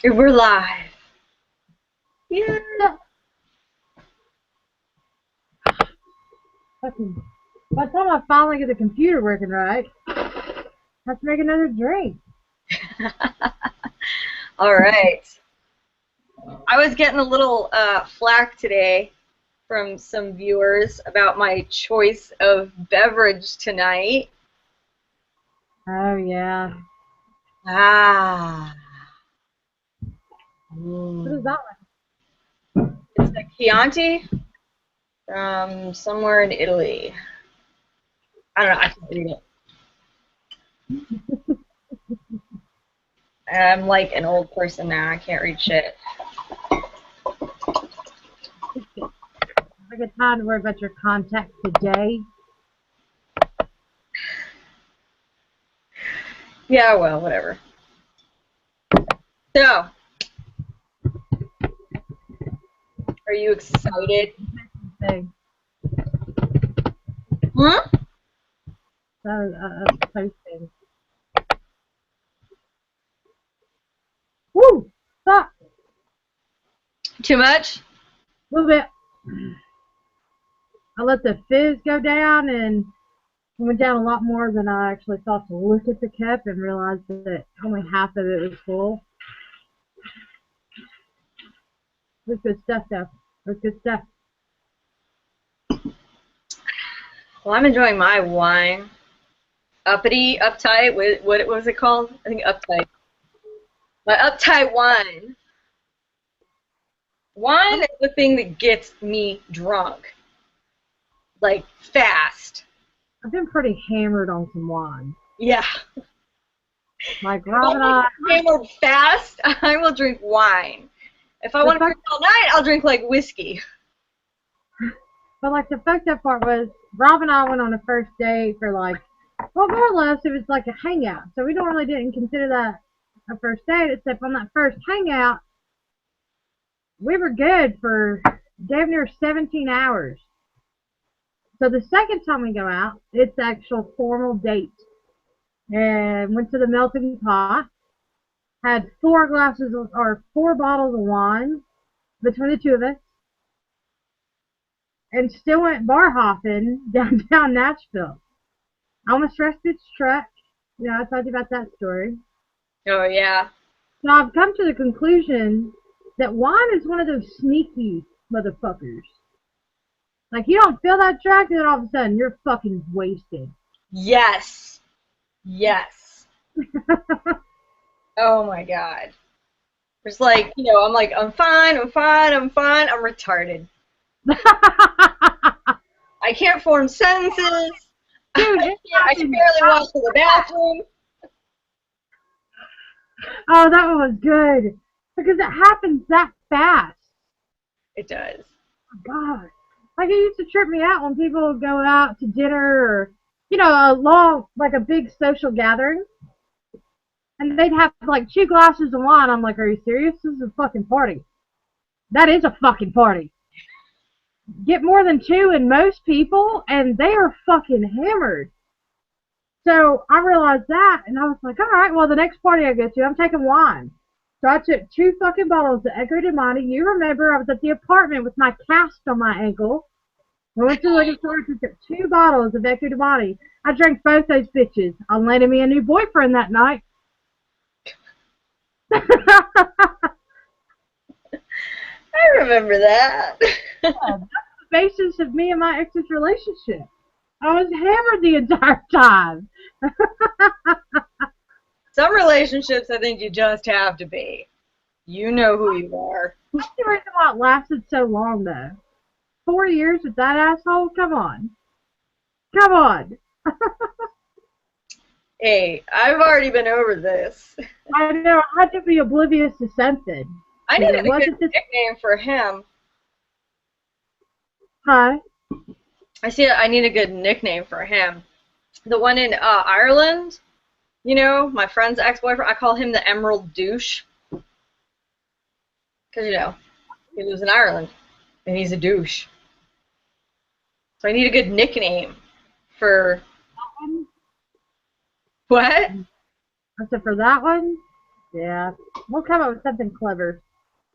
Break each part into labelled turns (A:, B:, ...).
A: We're live. Yeah.
B: Fucking, by the time I finally get the computer working right, I have to make another drink.
A: All right. I was getting a little flack today from some viewers about my choice of beverage tonight.
B: Oh, yeah.
A: Ah.
B: What is that
A: It's a Chianti from somewhere in Italy. I don't know. I can't read it. I'm like an old person now. I can't read shit.
B: I get time to worry about your contact today.
A: Yeah, well, whatever. So, are you excited?
B: Thing.
A: Huh?
B: Posting. Woo! Stop!
A: Too much?
B: A little bit. I let the fizz go down and it went down a lot more than I actually thought to look at the cup and realize that only half of it was full. It was good stuff, though. It was good stuff.
A: Well, I'm enjoying my wine. Uppity, uptight, what was it called? I think uptight. My uptight wine. Wine is the thing that gets me drunk. Like, fast.
B: I've been pretty hammered on some wine.
A: Yeah.
B: Like
A: If
B: Rob and I.
A: I'm hammered fast, I will drink wine. If I want to drink all night, I'll drink, like, whiskey.
B: But like the fucked up part was, Rob and I went on a first date for like, well, more or less it was like a hangout. So we normally didn't consider that a first date, except on that first hangout, we were good for damn near 17 hours. So the second time we go out, it's the actual formal date. And went to the melting pot, had 4 bottles of wine between the two of us, and still went bar hopping downtown Nashville. I almost wrecked this truck. You know, I told you about that story.
A: Oh, yeah.
B: So I've come to the conclusion that wine is one of those sneaky motherfuckers. Like, you don't feel that drunk, and then all of a sudden, you're fucking wasted.
A: Yes. Yes. Oh, my God. There's like, I'm like, I'm fine, I'm retarded. I can't form sentences.
B: Dude,
A: I can barely walk to the bathroom.
B: Oh, that one was good. Because it happens that fast.
A: It does.
B: Oh, God. Like, it used to trip me out when people would go out to dinner or, a big social gathering. And they'd have, like, 2 glasses of wine. I'm like, are you serious? This is a fucking party. That is a fucking party. Get more than 2 in most people, and they are fucking hammered. So I realized that, and I was like, all right, well, the next party I go to, I'm taking wine. So I took 2 fucking bottles of Echo de Monte. You remember, I was at the apartment with my cast on my ankle. I went to the liquor store and took 2 bottles of Echo de Monte. I drank both those bitches. I landed me a new boyfriend that night.
A: I remember that.
B: Yeah, that's the basis of me and my ex's relationship. I was hammered the entire time.
A: Some relationships, I think you just have to be. You know who you are.
B: That's the reason why it lasted so long, though. 4 years with that asshole? Come on. Come on.
A: Hey, I've already been over this.
B: I know, I had to be oblivious to something.
A: I need a good nickname for him.
B: Huh?
A: I need a good nickname for him. The one in Ireland, my friend's ex-boyfriend, I call him the Emerald Douche. Because, he lives in Ireland, and he's a douche. So I need a good nickname for...
B: That one?
A: What?
B: I said, for that one? Yeah. We'll come up with something clever.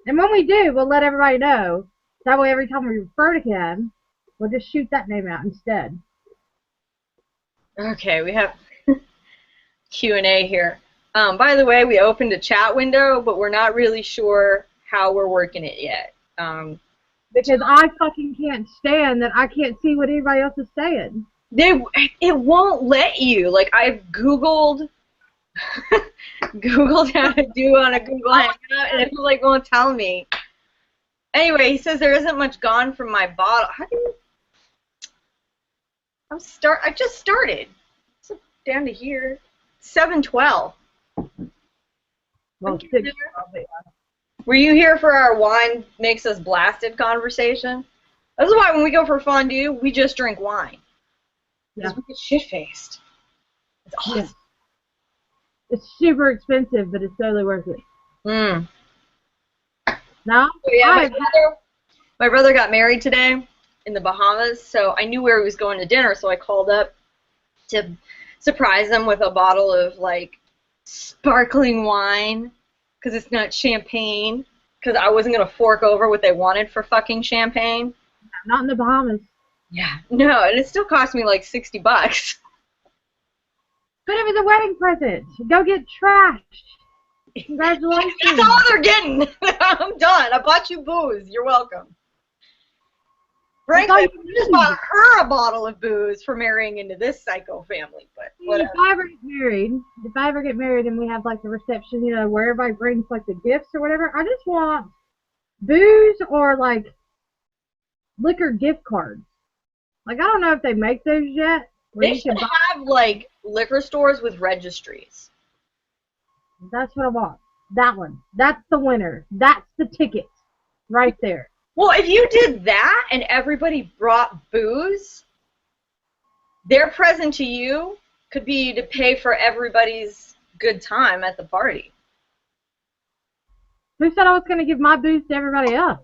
B: And when we do, we'll let everybody know. That way every time we refer to him, we'll just shoot that name out instead.
A: Okay, we have Q&A here. By the way, we opened a chat window, but we're not really sure how we're working it yet.
B: Because I fucking can't stand that I can't see what anybody else is saying.
A: It won't let you. Like, I've Googled Googled how to do on a Google Hangout, and it like won't tell me. Anyway, he says there isn't much gone from my bottle. How do you? I just started. It's down to here. 7:12.
B: Well, 6.
A: Were you here for our wine makes us blasted conversation? This is why when we go for fondue, we just drink wine. Because we get shit-faced. It's awesome.
B: Yeah. It's super expensive, but it's totally worth it.
A: Mm.
B: No?
A: So yeah, my brother got married today in the Bahamas, so I knew where he was going to dinner, so I called up to surprise him with a bottle of, like, sparkling wine, because it's not champagne, because I wasn't going to fork over what they wanted for fucking champagne.
B: Not in the Bahamas.
A: Yeah, no, and it still cost me like $60.
B: But it was a wedding present. Go get trashed. Congratulations.
A: That's all they're getting. I'm done. I bought you booze. You're welcome. Frankly, I just bought her a bottle of booze for marrying into this psycho family, but whatever.
B: If I ever get married and we have like the reception, you know, where everybody brings like the gifts or whatever, I just want booze or like liquor gift cards. Like, I don't know if they make those yet.
A: They should have like liquor stores with registries.
B: That's what I want. That one. That's the winner. That's the ticket right there.
A: Well, if you did that and everybody brought booze, their present to you could be to pay for everybody's good time at the party.
B: Who said I was going to give my booze to everybody else?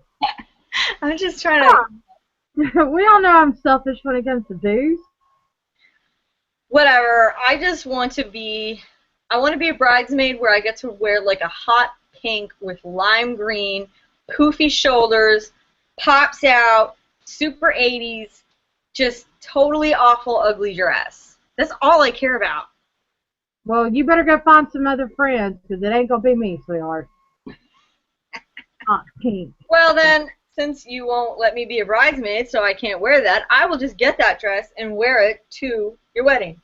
A: I'm just trying to...
B: We all know I'm selfish when it comes to booze.
A: Whatever. I just want to be... I want to be a bridesmaid where I get to wear like a hot pink with lime green, poofy shoulders, pops out, super 80s, just totally awful, ugly dress. That's all I care about.
B: Well, you better go find some other friends, because it ain't going to be me, sweetheart. Hot pink.
A: Well then, since you won't let me be a bridesmaid, so I can't wear that, I will just get that dress and wear it to your wedding.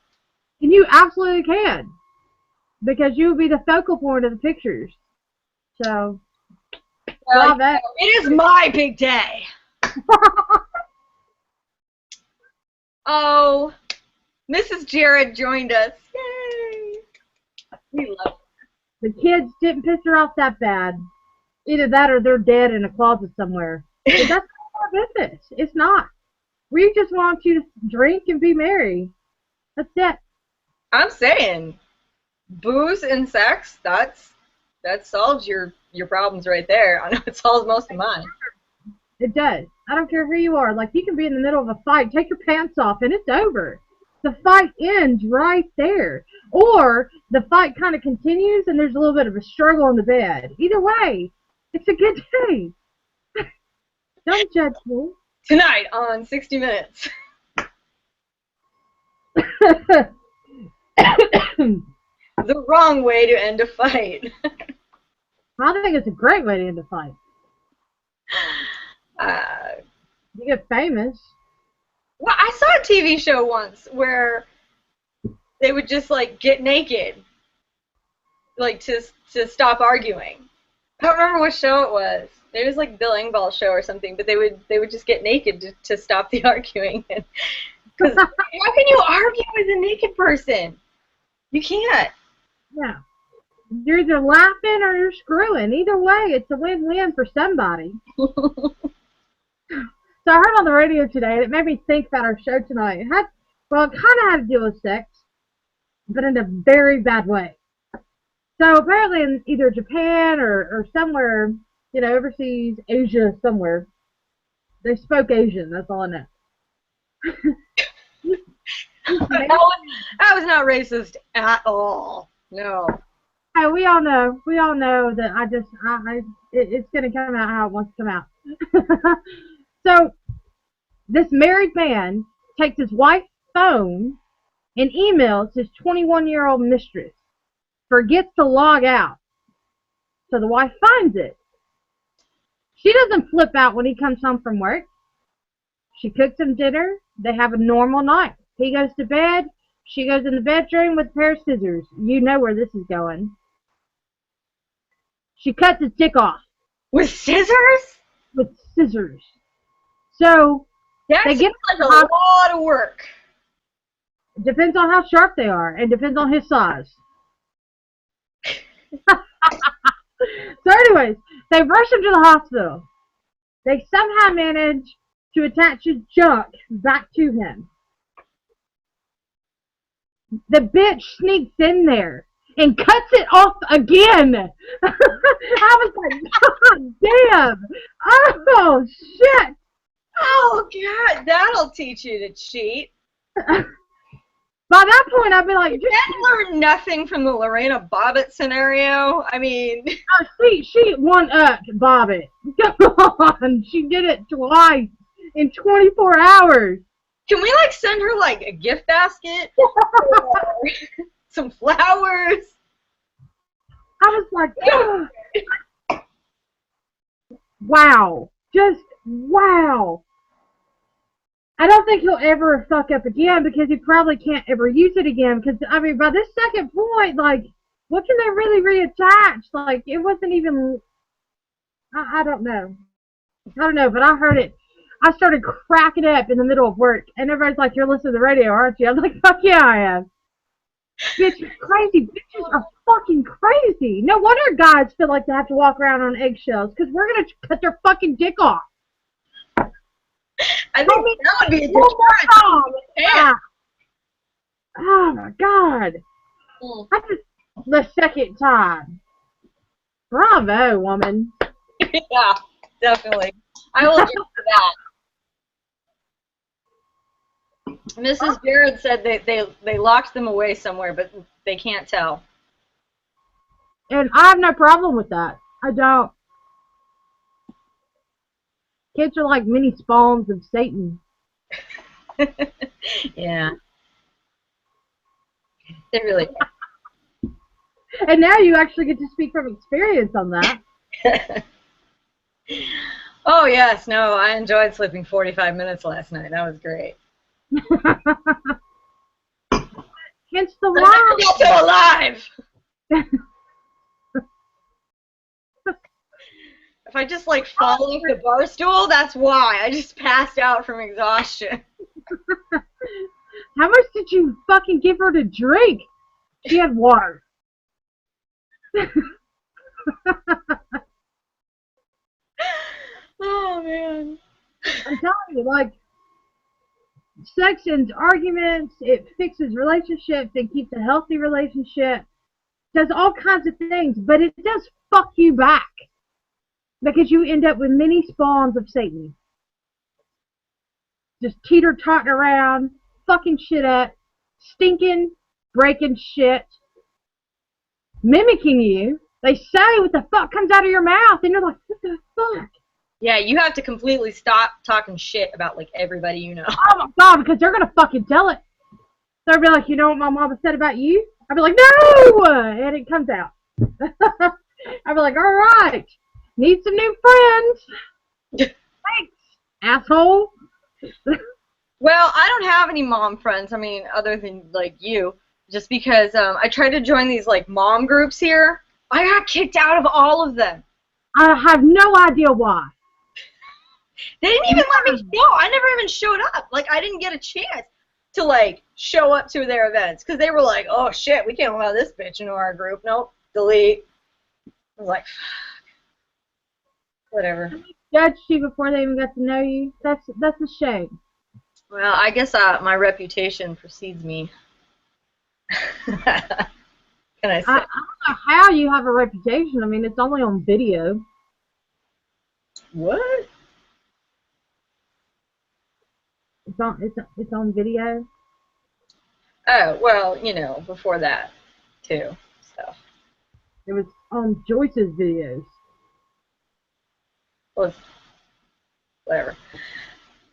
B: And you absolutely can. Because you will be the focal point of the pictures. So,
A: well, it is my big day. Oh, Mrs. Jared joined us. Yay! We love her.
B: The kids didn't piss her off that bad. Either that or they're dead in a closet somewhere. But that's not our business. It's not. We just want you to drink and be merry. That's it.
A: I'm saying, booze and sex, that solves your problems right there. I know it solves most of mine.
B: It does. I don't care who you are. Like, you can be in the middle of a fight, take your pants off, and it's over. The fight ends right there. Or the fight kind of continues and there's a little bit of a struggle in the bed. Either way, it's a good day. Don't judge me.
A: Tonight on 60 Minutes. The wrong way to end a fight.
B: I think it's a great way to end a fight. You get famous.
A: Well, I saw a TV show once where they would just like get naked, like to stop arguing. I don't remember what show it was. It was like Bill Engvall's show or something. But they would just get naked to stop the arguing. Because how can you argue with a naked person? You can't.
B: Yeah. You're either laughing or you're screwing. Either way, it's a win-win for somebody. So I heard on the radio today, and it made me think about our show tonight. It kind of had to deal with sex, but in a very bad way. So apparently in either Japan or somewhere, you know, overseas, Asia, somewhere, they spoke Asian. That's all I know.
A: That was not racist at all. No.
B: Hey, we all know. We all know that it's gonna come out how it wants to come out. So this married man takes his wife's phone and emails his 21-year-old mistress. Forgets to log out, so the wife finds it. She doesn't flip out when he comes home from work. She cooks him dinner. They have a normal night. He goes to bed. She goes in the bedroom with a pair of scissors. You know where this is going. She cuts his dick off
A: With scissors?
B: with scissors. So
A: That
B: they
A: seems
B: get
A: like a lot of work.
B: it depends on how sharp they are and depends on his size. So anyways, they rush him to the hospital. They somehow manage to attach his junk back to him. The bitch sneaks in there and cuts it off again. I was like, God damn. Oh, shit.
A: Oh, God, that'll teach you to cheat.
B: By that point, I'd be like,
A: You learned nothing from the Lorena Bobbitt scenario. I mean,
B: she one-upped Bobbitt. Come on. She did it twice in 24 hours.
A: can we, like, send her, like, a gift basket? Or some flowers?
B: I was like, God. Wow. Just wow. I don't think he'll ever fuck up again because he probably can't ever use it again. Because, I mean, by this second point, like, what can they really reattach? Like, it wasn't even, I don't know. I don't know, but I heard it. I started cracking up in the middle of work, and everybody's like, you're listening to the radio, aren't you? I was like, fuck yeah, I am. Bitch, crazy. Bitches are fucking crazy. No wonder guys feel like they have to walk around on eggshells, because we're going to cut their fucking dick off.
A: I think that would be a deterrent.
B: Yeah. Oh my God. I just, the second time. Bravo, woman.
A: Yeah, definitely. I will give you that. Mrs. Jared said they locked them away somewhere, but they can't tell.
B: And I have no problem with that. I don't. Kids are like mini spawns of Satan.
A: Yeah. They really are.
B: And now you actually get to speak from experience on that.
A: Oh, yes. No, I enjoyed sleeping 45 minutes last night. That was great.
B: Hence the
A: I'm
B: why.
A: still alive! If I just, like, fall off the bar stool, that's why. I just passed out from exhaustion.
B: How much did you fucking give her to drink? She had water.
A: Oh, man.
B: I'm telling you, like, sex ends arguments, it fixes relationships, it keeps a healthy relationship, does all kinds of things, but it does fuck you back. Because you end up with many spawns of Satan. Just teeter-totting around, fucking shit up, stinking, breaking shit, mimicking you. They say what the fuck comes out of your mouth, and you're like, what the fuck?
A: Yeah, you have to completely stop talking shit about, like, everybody you know.
B: Oh my God, because they're going to fucking tell it. They'll be like, you know what my mama said about you? I'll be like, no! And it comes out. I'll be like, all right. Need some new friends. Thanks, asshole.
A: Well, I don't have any mom friends, I mean, other than, like, you. Just because I tried to join these, like, mom groups here. I got kicked out of all of them.
B: I have no idea why.
A: They didn't even let me go. I never even showed up. Like, I didn't get a chance to, like, show up to their events. Because they were like, oh, shit, we can't allow this bitch into our group. Nope, delete. I was like, whatever.
B: Judged you before they even got to know you. That's a shame.
A: Well, I guess my reputation precedes me. Can I say?
B: I don't know how you have a reputation. I mean, it's only on video.
A: What?
B: It's on video.
A: Oh, well, you know, before that, too. So.
B: It was on Joyce's videos.
A: Well, whatever.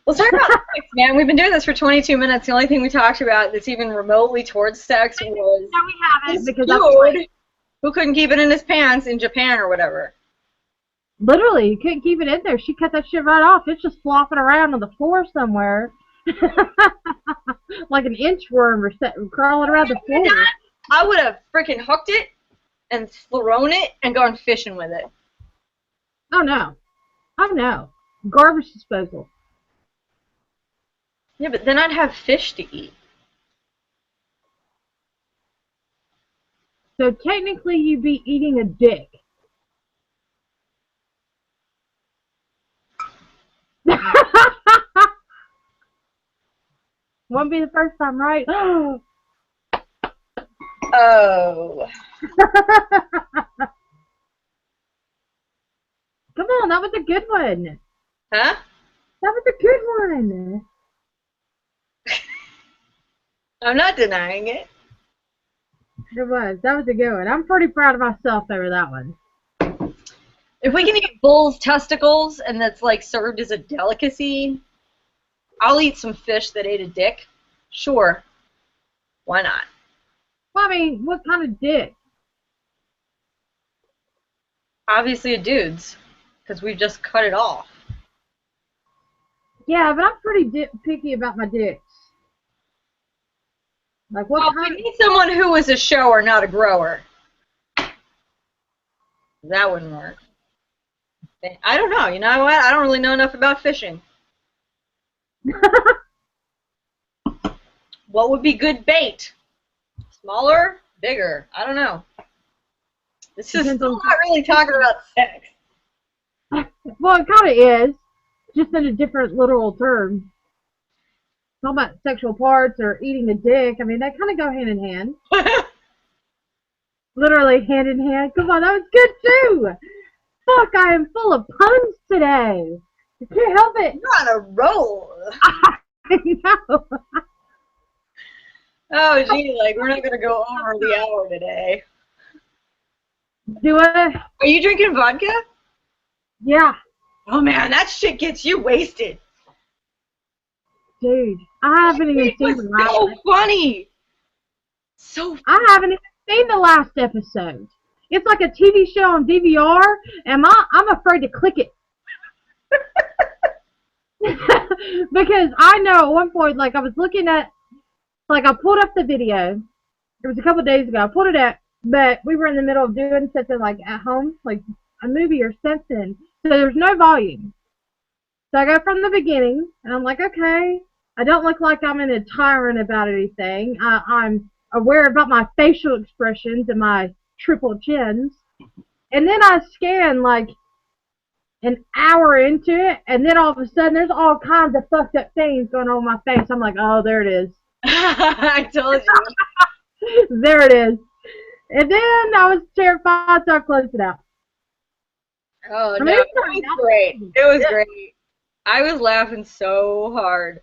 A: Let's talk about sex, man. We've been doing this for 22 minutes. The only thing we talked about that's even remotely towards sex was
B: No, we haven't, because
A: dude who couldn't keep it in his pants in Japan or whatever.
B: Literally, you couldn't keep it in there. She cut that shit right off. It's just flopping around on the floor somewhere. Like an inchworm or crawling around the floor.
A: I would have freaking hooked it and thrown it and gone fishing with it.
B: Oh no. Oh no. Garbage disposal.
A: Yeah, but then I'd have fish to eat.
B: So technically you'd be eating a dick. Won't be the first time, right?
A: Oh.
B: Come on, that was a good one.
A: Huh?
B: That was a good one.
A: I'm not denying it.
B: It was. That was a good one. I'm pretty proud of myself over that one.
A: If we can eat bull's testicles and that's like served as a delicacy, I'll eat some fish that ate a dick. Sure. Why not?
B: Well, I mean, what kind of dick?
A: Obviously a dude's, because we've just cut it off.
B: Yeah, but I'm pretty picky about my dicks. Like, what
A: Well, we need someone who is a shower, not a grower. That wouldn't work. I don't know. You know what? I don't really know enough about fishing. What would be good bait? Smaller? Bigger? I don't know. This is still not really talking about sex.
B: Well, it kind of is, just in a different literal term. Talking about sexual parts or eating a dick, I mean, they kind of go hand in hand. Literally hand in hand. Come on, that was good too. Fuck, I am full of puns today. I can't help it.
A: You're on a roll.
B: I know.
A: Oh, gee, like, we're not going to go over the hour today.
B: Do it?
A: Are you drinking vodka?
B: Yeah.
A: Oh, man, that shit gets you wasted.
B: Dude, I haven't even seen the last
A: so funny. So funny.
B: I haven't even seen the last episode. It's like a TV show on DVR, and I'm afraid to click it. Because I know at one point, like, I was looking at, like, I pulled up the video. It was a couple of days ago. I pulled it up, but we were in the middle of doing something, like, at home, like a movie or something. So there's no volume. So I go from the beginning, and I'm like, okay, I don't look like I'm in a tyrant about anything. I'm aware about my facial expressions and my triple chins. And then I scan, like, an hour into it, and then all of a sudden there's all kinds of fucked up things going on my face. I'm like, oh, there it is.
A: I told you.
B: There it is. And then I was terrified, so I closed it out.
A: Oh, no, it was great. It was great. I was laughing so hard.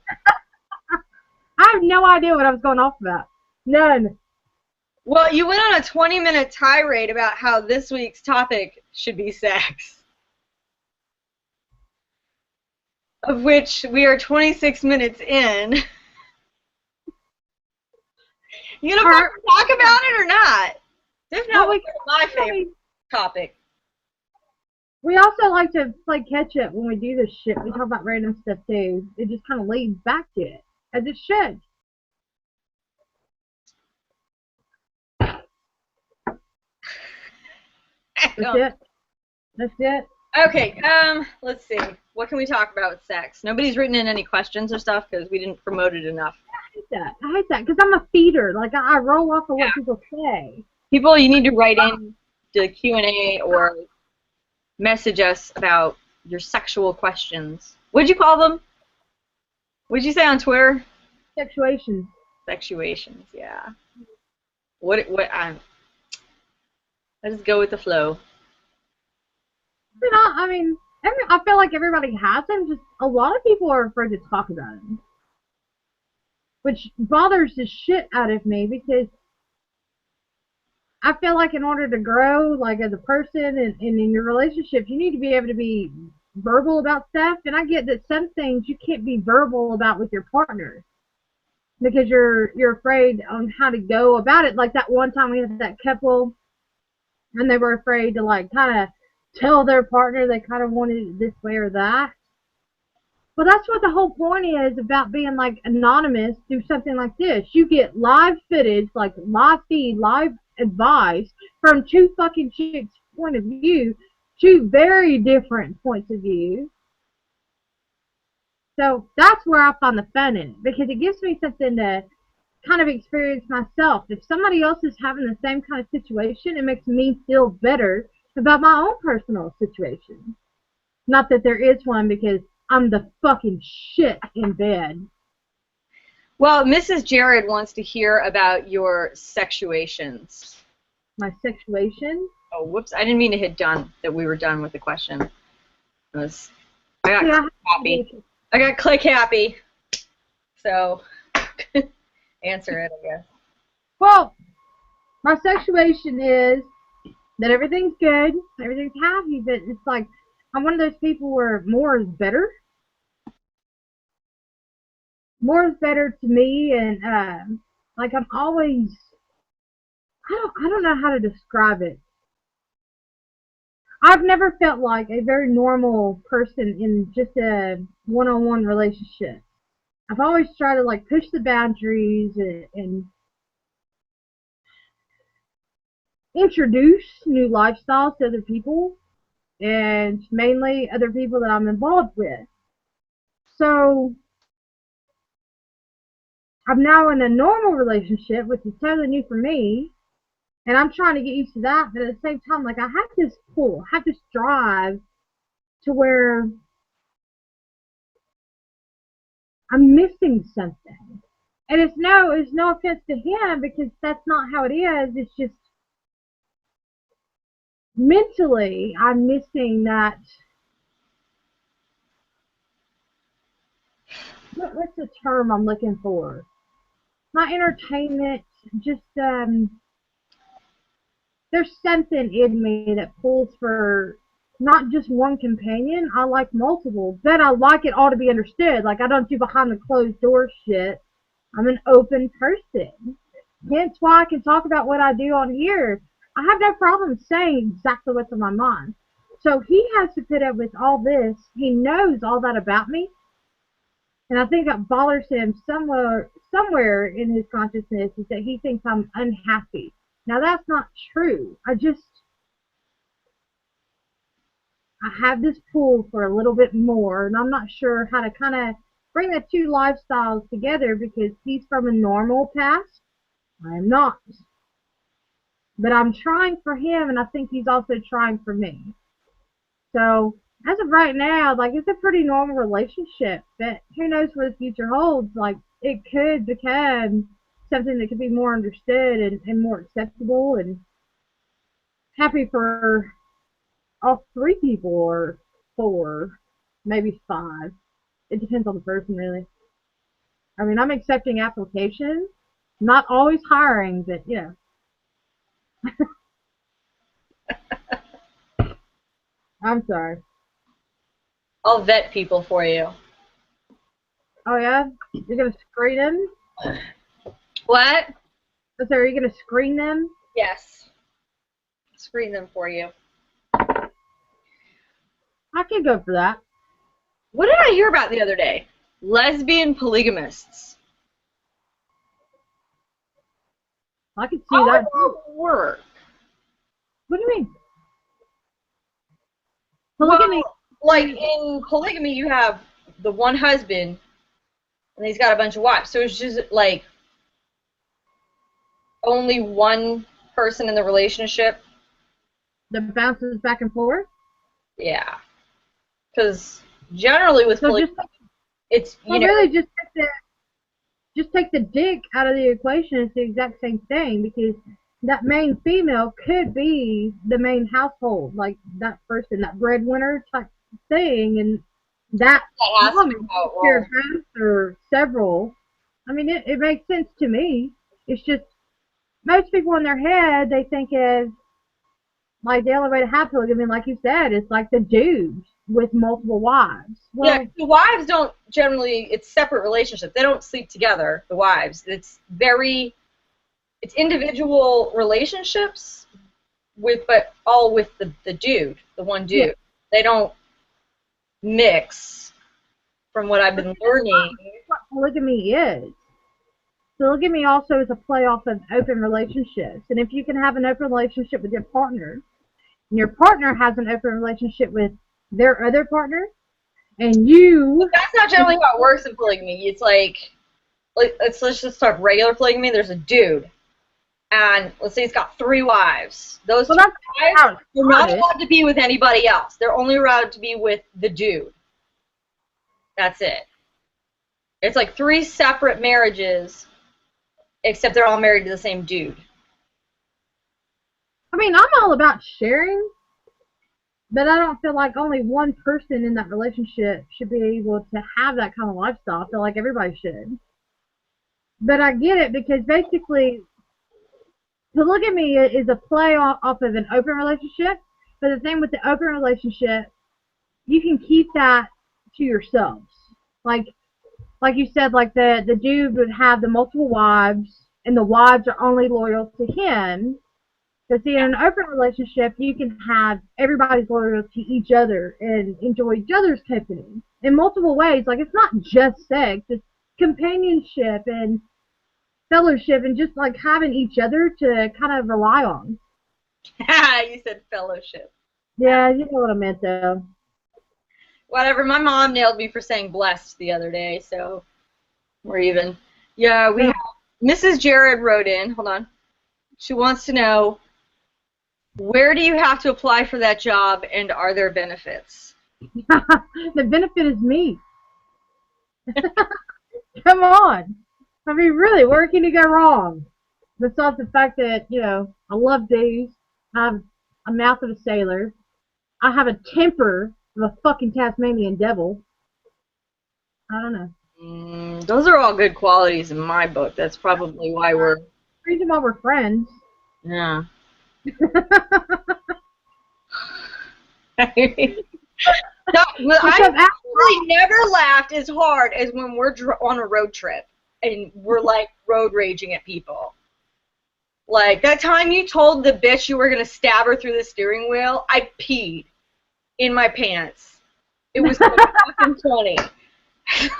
B: I have no idea what I was going off about. None.
A: Well, you went on a 20-minute tirade about how this week's topic should be sex. Of which we are 26 minutes in. You gonna talk about it or not? If not, it's my favorite topic.
B: We also like to play catch up when we do this shit. We talk about random stuff too. It just kind of leads back to it, as it should. That's it. That's it.
A: Okay. Let's see. What can we talk about with sex? Nobody's written in any questions or stuff because we didn't promote it enough.
B: I hate that because I'm a feeder. Like, I roll off of what people say.
A: People, you need to write in the Q&A or message us about your sexual questions. What'd you call them? What'd you say on Twitter?
B: Sexuations.
A: Sexuations, yeah. I just go with the flow.
B: You know, I mean, I feel like everybody has them. Just a lot of people are afraid to talk about them, which bothers the shit out of me because I feel like in order to grow, like as a person and in your relationships, you need to be able to be verbal about stuff. And I get that some things you can't be verbal about with your partner because you're afraid on how to go about it. Like that one time we had that couple, and they were afraid to like kind of tell their partner they kind of wanted it this way or that. Well, that's what the whole point is about being like anonymous through something like this. You get live footage, like live feed, live advice from two fucking chicks' point of view, two very different points of view. So that's where I find the fun in it because it gives me something to kind of experience myself. If somebody else is having the same kind of situation, it makes me feel better about my own personal situation. Not that there is one because I'm the fucking shit in bed.
A: Well, Mrs. Jared wants to hear about your sexuations.
B: My sexuation?
A: Oh, whoops. I didn't mean to hit done, that we were done with the question. I got
B: Yeah,
A: click happy. I got click happy. So, answer it, I guess.
B: well, my sexuation is that everything's good, everything's happy, but it's like I'm one of those people where more is better. More is better to me, and like I'm always, I don't know how to describe it. I've never felt like a very normal person in just a one-on-one relationship. I've always tried to like push the boundaries and introduce new lifestyles to other people, and mainly other people that I'm involved with. So I'm now in a normal relationship, which is totally new for me, and I'm trying to get used to that. But at the same time, like I have this pull, I have this drive to where I'm missing something. And it's no offense to him because that's not how it is. It's just mentally I'm missing that. What's the term I'm looking for? Not entertainment, just there's something in me that pulls for not just one companion. I like multiple, but I like it all to be understood. Like I don't do behind the closed door shit. I'm an open person. Hence why I can talk about what I do on here. I have no problem saying exactly what's on my mind. So he has to put up with all this. He knows all that about me. And I think that bothers him somewhere in his consciousness is that he thinks I'm unhappy. Now that's not true. I have this pull for a little bit more, and I'm not sure how to kind of bring the two lifestyles together because he's from a normal past. I am not. But I'm trying for him, and I think he's also trying for me. So, as of right now, like, it's a pretty normal relationship, but who knows what the future holds. Like, it could become something that could be more understood and more acceptable and happy for all three people or four, maybe five. It depends on the person, really. I mean, I'm accepting applications, not always hiring, but, you know. I'm sorry.
A: I'll vet people for you.
B: Oh, yeah? You're going to screen them?
A: What?
B: So, are you going to screen them?
A: Yes. Screen them for you.
B: I could go for that.
A: What did I hear about the other day? Lesbian polygamists.
B: I could see
A: How
B: that.
A: would that work?
B: What do you mean?
A: Polygamy. Well, like in polygamy, you have the one husband, and he's got a bunch of wives. So it's just like only one person in the relationship.
B: That bounces back and forth?
A: Yeah. Because generally with polygamy, it's, you know.
B: Really just take the dick out of the equation. It's the exact same thing because that main female could be the main household, like that person, that breadwinner type thing, and that woman care both or several. I mean, it makes sense to me. It's just most people in their head, they think is, like, the only way to have polygamy, like you said, is like the dudes with multiple wives. Well,
A: Yeah, the wives don't generally, it's separate relationships. They don't sleep together, the wives. It's individual relationships but all with the dude, the one dude.
B: yeah.
A: They don't mix, from what I've been learning.
B: What polygamy is. Polygamy also is a play off of open relationships. And if you can have an open relationship with your partner, and your partner has an open relationship with their other partner, and you...
A: But that's not generally how it works in polygamy. It's like let's just talk regular polygamy. There's a dude, and let's say he's got 3 wives. Those 3 wives, they're not allowed to be with anybody else. They're only allowed to be with the dude. That's it. It's like 3 separate marriages, except they're all married to the same dude.
B: I mean, I'm all about sharing, but I don't feel like only one person in that relationship should be able to have that kind of lifestyle. I feel like everybody should. But I get it, because basically polygamy is a play off of an open relationship. But the thing with the open relationship, you can keep that to yourselves. Like you said, like the dude would have the multiple wives, and the wives are only loyal to him. But see, in an open relationship, you can have everybody's loyal to each other and enjoy each other's company in multiple ways. Like, it's not just sex, it's companionship and fellowship and just like having each other to kind of rely on.
A: You said fellowship.
B: Yeah, you know what I meant though.
A: Whatever, my mom nailed me for saying blessed the other day, so we're even. Yeah, we have, Mrs. Jared wrote in, hold on. She wants to know, where do you have to apply for that job, and are there benefits?
B: The benefit is me. Come on. I mean, really, where can you go wrong? Besides the fact that, you know, I love booze, I have a mouth of a sailor, I have a temper of a fucking Tasmanian devil. I don't know.
A: Those are all good qualities in my book. That's probably why we're...
B: The reason why we're friends.
A: Yeah. I've really never laughed as hard as when we're on a road trip and we're like road raging at people. Like that time you told the bitch you were gonna stab her through the steering wheel, I peed in my pants. It was so fucking funny.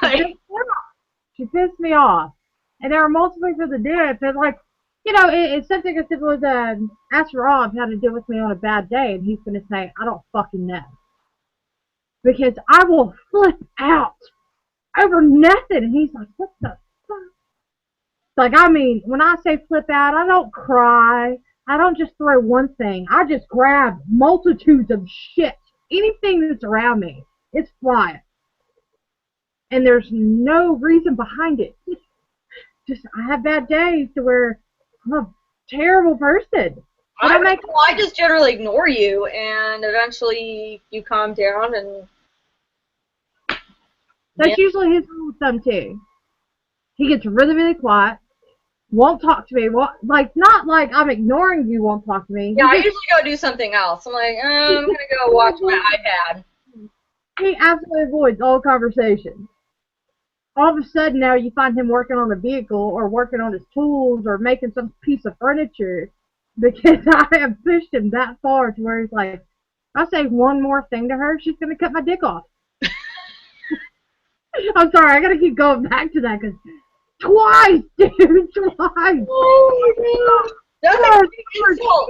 A: Like,
B: she pissed me off, and there were multiple people that did it. But like, you know, it's something as simple as ask Rob how to deal with me on a bad day, and he's gonna say, I don't fucking know. Because I will flip out over nothing. And he's like, what the fuck? Like, I mean, when I say flip out, I don't cry. I don't just throw one thing. I just grab multitudes of shit. Anything that's around me, it's flying. And there's no reason behind it. Just, I have bad days to where I'm a terrible person.
A: I just generally ignore you, and eventually you calm down, and...
B: That's usually his rule of thumb, too. He gets really, really quiet, won't talk to me, not like I'm ignoring you, won't talk to me.
A: Yeah, I usually go do something else. I'm like, I'm going to go watch my iPad.
B: He absolutely avoids all conversation. All of a sudden, now you find him working on a vehicle, or working on his tools, or making some piece of furniture, because I have pushed him that far to where he's like, if I say one more thing to her, she's going to cut my dick off. I'm sorry, I got to keep going back to that, because twice, dude, twice.
A: Oh, my God. That's an insult.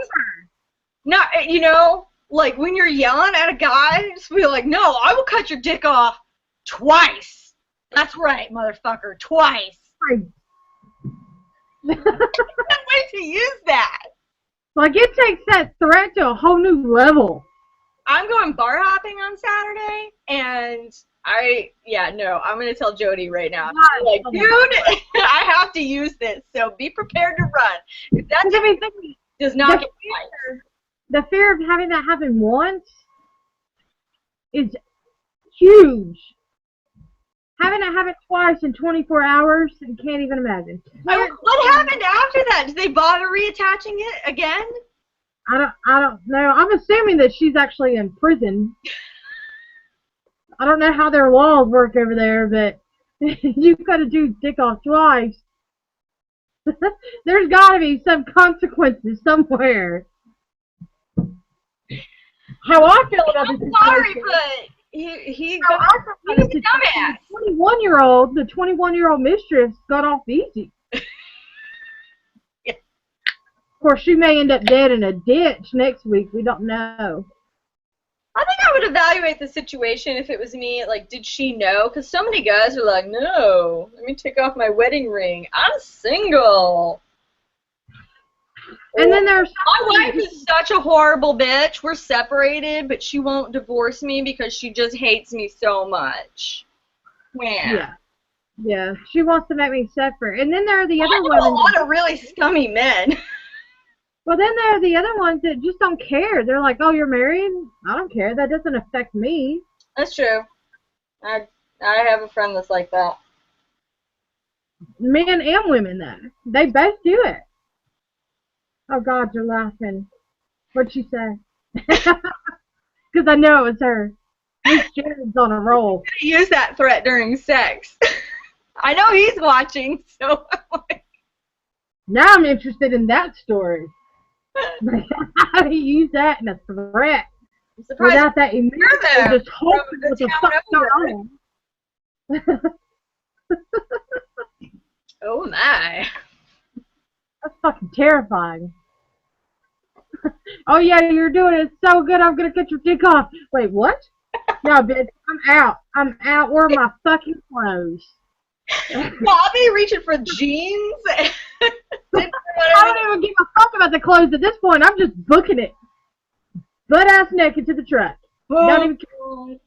A: Not, you know, like when you're yelling at a guy, just be like, no, I will cut your dick off twice. That's right, motherfucker, twice. I can't wait to use that.
B: Like, it takes that threat to a whole new level.
A: I'm going bar hopping on Saturday, and I'm going to tell Jody right now. I'm like, dude, I have to use this, so be prepared to run. That does not get fired.
B: The fear of having that happen once is huge. Having to have it twice in 24 hours, you can't even imagine.
A: What happened after that? Did they bother reattaching it again?
B: I don't know. I'm assuming that she's actually in prison. I don't know how their laws work over there, but you've got to do dick off twice. There's got to be some consequences somewhere. How I feel about this situation.
A: Sorry, but he's a dumbass.
B: The 21-year-old mistress got off easy.
A: Yeah.
B: Of course, she may end up dead in a ditch next week. We don't know.
A: I think I would evaluate the situation if it was me. Like, did she know? Because so many guys are like, no, let me take off my wedding ring. I'm single.
B: And then there's
A: my wife is such a horrible bitch. We're separated, but she won't divorce me because she just hates me so much.
B: Yeah. Yeah. She wants to make me separate. And then there are the other women.
A: A lot of really scummy men.
B: Well, then there are the other ones that just don't care. They're like, oh, you're married? I don't care. That doesn't affect me.
A: That's true. I have a friend that's like that.
B: Men and women, though. They both do it. Oh, God, you're laughing. What'd she say? Because I know it was her. Miss Jared's on a roll.
A: Use that threat during sex. I know he's watching, so I'm like...
B: Now I'm interested in that story. How do you use that in a threat?
A: I'm surprised
B: without that immediately just hope what the fuck's going on.
A: Oh my.
B: That's fucking terrifying. Oh yeah, you're doing it so good, I'm gonna cut your dick off. Wait, what? No, bitch, I'm out. I'm out. Where are my fucking clothes?
A: Yeah, I'll be reaching for jeans.
B: I don't even give a fuck about the clothes at this point. I'm just booking it. Butt ass naked to the truck. Don't even care.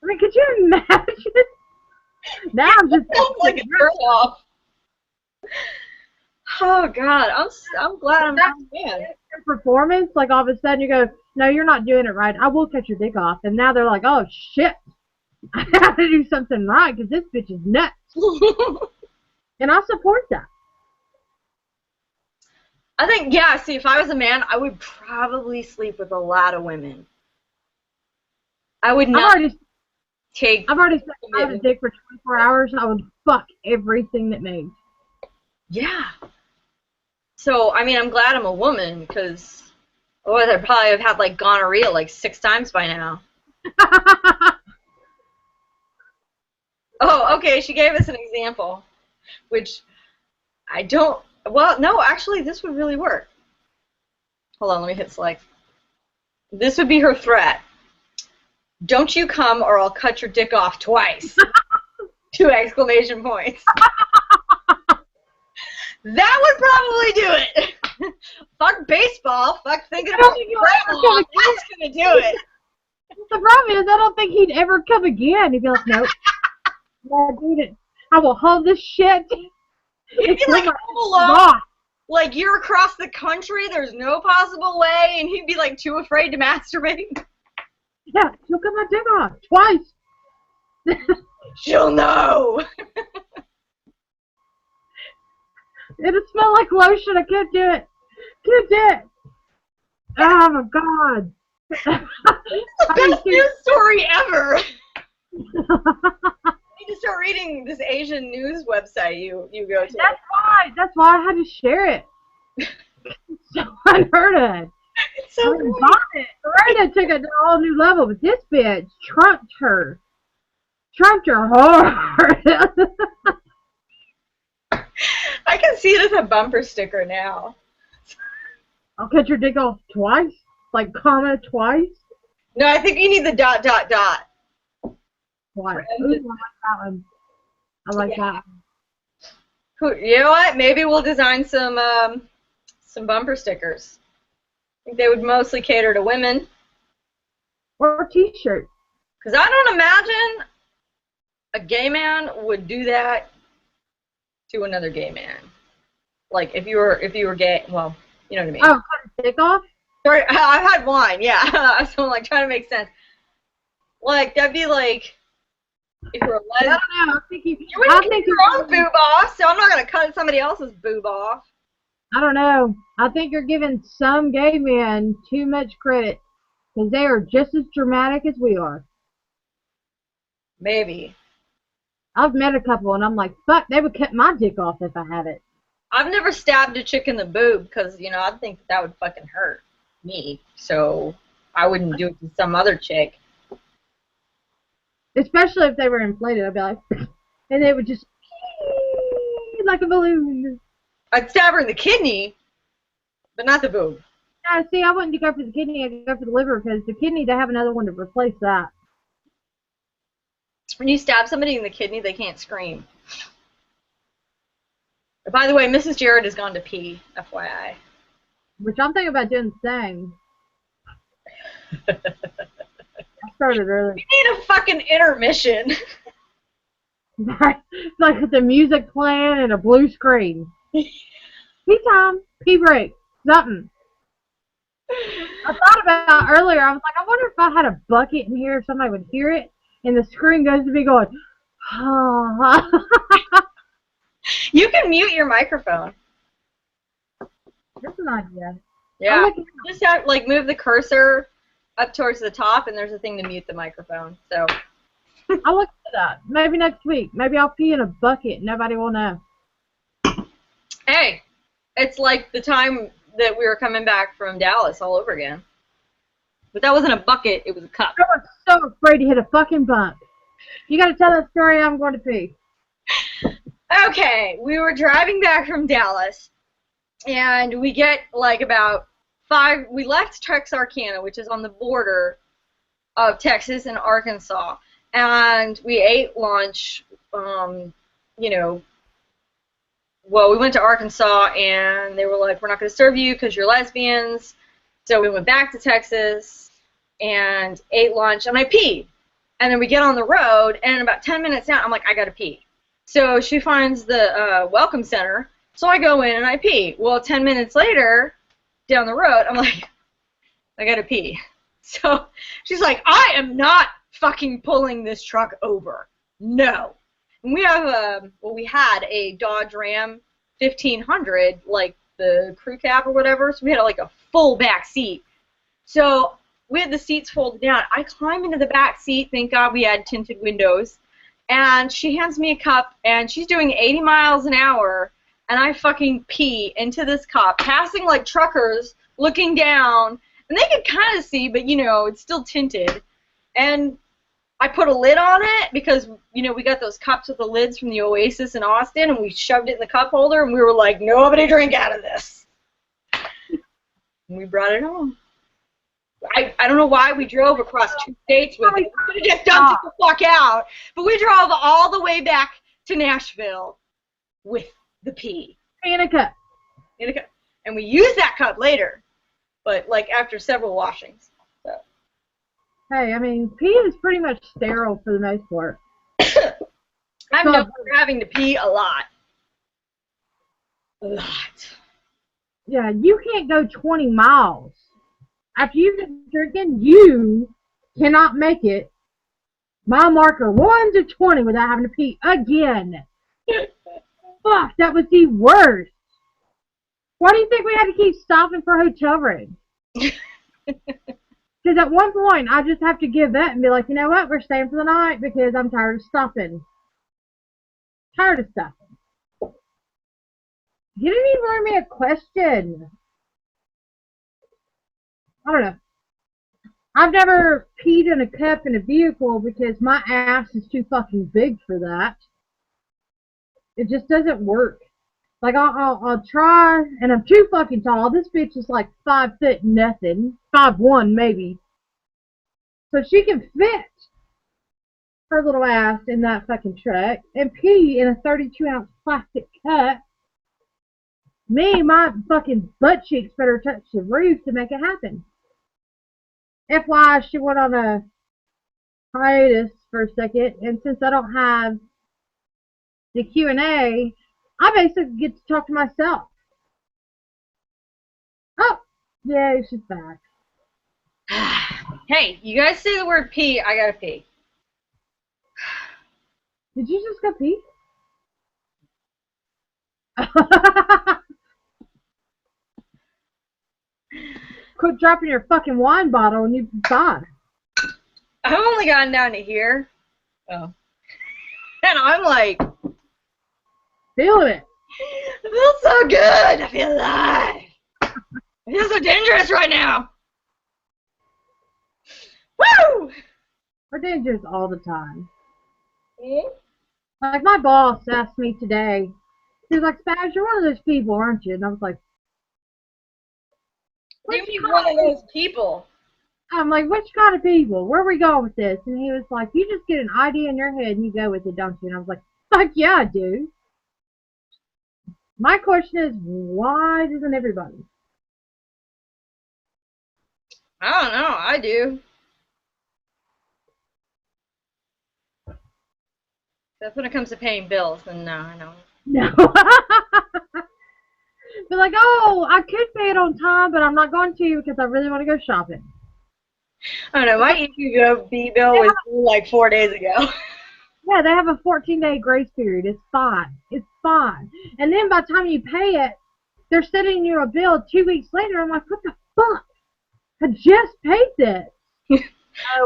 B: I mean, could you imagine? Now I'm just
A: like a girl off. Oh God, I'm glad I'm not in.
B: Performance, like all of a sudden you go, no, you're not doing it right. I will cut your dick off, and now they're like, oh shit, I have to do something right because this bitch is nuts. And I support that.
A: I think, yeah, see, if I was a man, I would probably sleep with a lot of women. I would not take...
B: I've already said if I had a dick for 24 hours, I would fuck everything that moves.
A: Yeah. So, I mean, I'm glad I'm a woman, because otherwise I'd probably have had, like, gonorrhea, like, 6 times by now. Oh, okay, she gave us an example, which I don't... Well, no, actually, this would really work. Hold on, let me hit select. This would be her threat. Don't you come or I'll cut your dick off twice. 2 exclamation points. That would probably do it. Fuck baseball. Fuck thinking about grandma. That's going to do it.
B: The problem is I don't think he'd ever come again. He'd be like, nope. No, dude, I will hold this shit.
A: He'd be like, alone. Like, you're across the country, there's no possible way, and he'd be, like, too afraid to masturbate.
B: Yeah, she'll cut my dick off twice.
A: She'll know.
B: It'll smell like lotion. I can't do it. Can't do it. Oh, my God.
A: It's the best news story ever. To start reading this Asian news website you go to.
B: That's why I had to share it. It's so unheard of.
A: It's so cool.
B: Lorena took it to a whole new level, but this bitch trumped her hard.
A: I can see it as a bumper sticker now.
B: I'll cut your dick off twice, like comma twice.
A: No, I think you need the ...
B: Why? Ooh, I like that one. I like that one.
A: You know what? Maybe we'll design some bumper stickers. I think they would mostly cater to women.
B: Or T-shirts.
A: Because I don't imagine a gay man would do that to another gay man. Like if you were gay, well, you know what I mean.
B: Oh, cut his dick off?
A: Sorry, I've had wine. Yeah, so I'm like trying to make sense. Like that'd be like. If you're a
B: I
A: lesbian,
B: don't know.
A: you wouldn't cut your own boob off, so I'm not gonna cut somebody else's boob off.
B: I don't know. I think you're giving some gay men too much credit because they are just as dramatic as we are.
A: Maybe.
B: I've met a couple and I'm like, fuck, they would cut my dick off if I had it.
A: I've never stabbed a chick in the boob because, you know, I think that would fucking hurt me. So I wouldn't do it to some other chick.
B: Especially if they were inflated. I'd be like, and they would just like a balloon.
A: I'd stab her in the kidney, but not the boob.
B: Yeah, see, I wouldn't go for the kidney. I'd go for the liver because the kidney, they have another one to replace that.
A: When you stab somebody in the kidney, they can't scream. By the way, Mrs. Jared has gone to pee, FYI.
B: Which I'm thinking about doing the same. I started early.
A: You need a fucking intermission.
B: Like with the music playing and a blue screen. Pee time, pee break, something. I thought about earlier, I was like, I wonder if I had a bucket in here, if somebody would hear it, and the screen goes to me going,
A: You can mute your microphone.
B: That's an idea.
A: Yeah. Just have, like, move the cursor up towards the top, and there's a thing to mute the microphone. So
B: I'll look at that. Maybe next week. Maybe I'll pee in a bucket. Nobody will know.
A: Hey, it's like the time that we were coming back from Dallas all over again. But that wasn't a bucket, it was a cup.
B: I was so afraid to hit a fucking bump. You gotta tell that story, I'm going to pee.
A: Okay, we were driving back from Dallas, and we get like about 5, we left Texarkana, which is on the border of Texas and Arkansas, and we ate lunch, you know, well, we went to Arkansas, and they were like, we're not going to serve you because you're lesbians. So we went back to Texas and ate lunch, and I peed. And then we get on the road, and about 10 minutes out, I'm like, I got to pee. So she finds the welcome center, so I go in and I pee. Well, 10 minutes later, down the road, I'm like, I got to pee. So she's like, I am not fucking pulling this truck over. No. And we have we had a Dodge Ram 1500, like the crew cab or whatever, so we had like a full back seat. So we had the seats folded down. I climb into the back seat, thank God we had tinted windows, and she hands me a cup, and she's doing 80 miles an hour, and I fucking pee into this cup, passing like truckers, looking down, and they could kind of see, but you know, it's still tinted, and I put a lid on it because, you know, we got those cups with the lids from the Oasis in Austin, and we shoved it in the cup holder, and we were like, nobody drink out of this. And we brought it home. I don't know why we drove across 2 states with it. We could have just dumped it the fuck out. But we drove all the way back to Nashville with the pee.
B: In a cup.
A: In a cup. And we used that cup later, but, like, after several washings. So.
B: Hey, I mean, pee is pretty much sterile for the most part.
A: I'm known for having to pee a lot. A lot.
B: Yeah, you can't go 20 miles. After you've been drinking, you cannot make it mile marker 1 to 20 without having to pee again. Fuck, that was the worst. Why do you think we had to keep stopping for hotel rooms? Because at one point, I just have to give that and be like, you know what, we're staying for the night because I'm tired of stopping. Tired of stopping. You didn't even learn me a question. I don't know. I've never peed in a cup in a vehicle because my ass is too fucking big for that. It just doesn't work. Like, I'll try, and I'm too fucking tall. This bitch is like 5 foot nothing. 5'1" maybe. So she can fit her little ass in that fucking truck and pee in a 32-ounce plastic cup. Me, my fucking butt cheeks better touch the roof to make it happen. FYI, she went on a hiatus for a second, and since I don't have the Q&A, I basically get to talk to myself. Oh, yeah, she's back.
A: Hey, you guys say the word pee, I gotta pee.
B: Did you just go pee? Quit dropping your fucking wine bottle and you'd be fine.
A: I've only gotten down to here. Oh. And I'm like,
B: Feeling it.
A: I feel so good. I feel alive. I feel so dangerous right now. Woo!
B: We're dangerous all the time.
A: Hmm?
B: Like, my boss asked me today, he was like, Spaz, you're one of those people, aren't you? And I was like,
A: Give me one of those people.
B: I'm like, which kind of people? Where are we going with this? And he was like, you just get an idea in your head and you go with it, don't you? And I was like, fuck yeah, I do. My question is, why doesn't everybody?
A: I don't know. I do. That's when it comes to paying bills, and no, I don't.
B: No. They're like, oh, I could pay it on time, but I'm not going to because I really want to go shopping.
A: I don't know. My EPB bill was due like 4 days ago.
B: Yeah, they have a 14-day grace period. It's fine. It's fine. And then by the time you pay it, they're sending you a bill 2 weeks later. I'm like, what the fuck? I just paid this.
A: I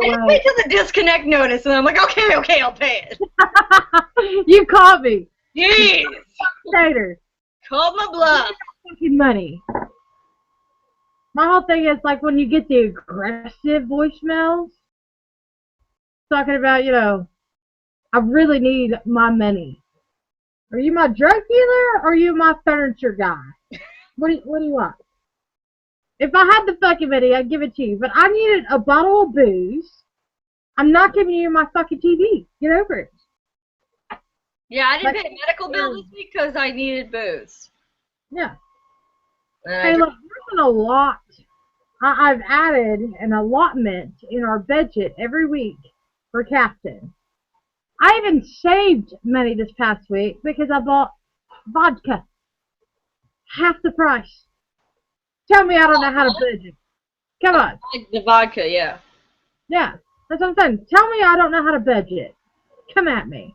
A: just wait till the disconnect notice, and I'm like, okay, I'll pay it.
B: You caught me.
A: Jeez.
B: Later.
A: Called my bluff.
B: Fucking money. My whole thing is like when you get the aggressive voicemails, talking about, you know, I really need my money. Are you my drug dealer or are you my furniture guy? What do you want? If I had the fucking money, I'd give it to you. But I needed a bottle of booze. I'm not giving you my fucking TV. Get over it.
A: Yeah, I didn't pay a medical bill this week because I needed booze.
B: Yeah. Hey, look, there's been a lot. I've added an allotment in our budget every week for Captain. I even saved money this past week because I bought vodka. Half the price. Tell me I don't know how to budget. Come on.
A: The vodka, yeah.
B: Yeah, that's what I'm saying. Tell me I don't know how to budget. Come at me.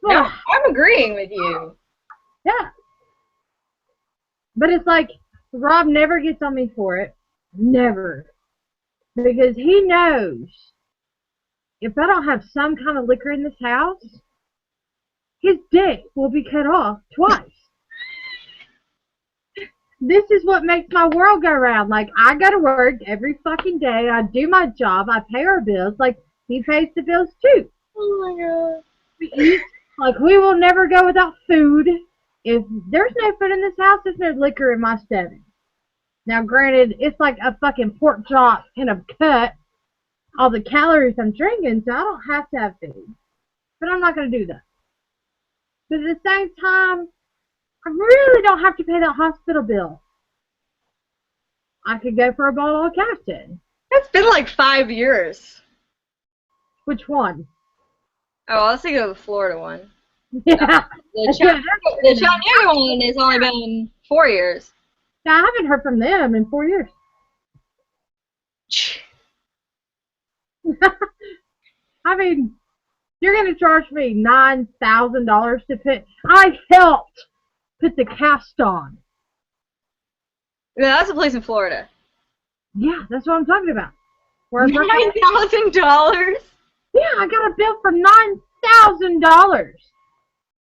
A: No, I'm agreeing with you.
B: Yeah. But it's like, Rob never gets on me for it. Never. Because he knows if I don't have some kind of liquor in this house, his dick will be cut off twice. This is what makes my world go round. Like, I go to work every fucking day. I do my job. I pay our bills. Like, he pays the bills too.
A: Oh my god.
B: We eat. Like, we will never go without food. If there's no food in this house, there's no liquor in my stomach. Now, granted, it's like a fucking pork chop in a cut. All the calories I'm drinking, so I don't have to have food. But I'm not going to do that. But at the same time, I really don't have to pay that hospital bill. I could go for a bottle of Captain.
A: It's been like 5 years.
B: Which one?
A: Oh, let's think of the Florida one.
B: Yeah.
A: The Chattanooga one has only been 4 years.
B: Yeah, I haven't heard from them in 4 years. I mean, you're going to charge me $9,000 to put... I helped put the cast on.
A: Yeah, that's a place in Florida.
B: Yeah, that's what I'm talking about.
A: $9,000?
B: Yeah, I got a bill for $9,000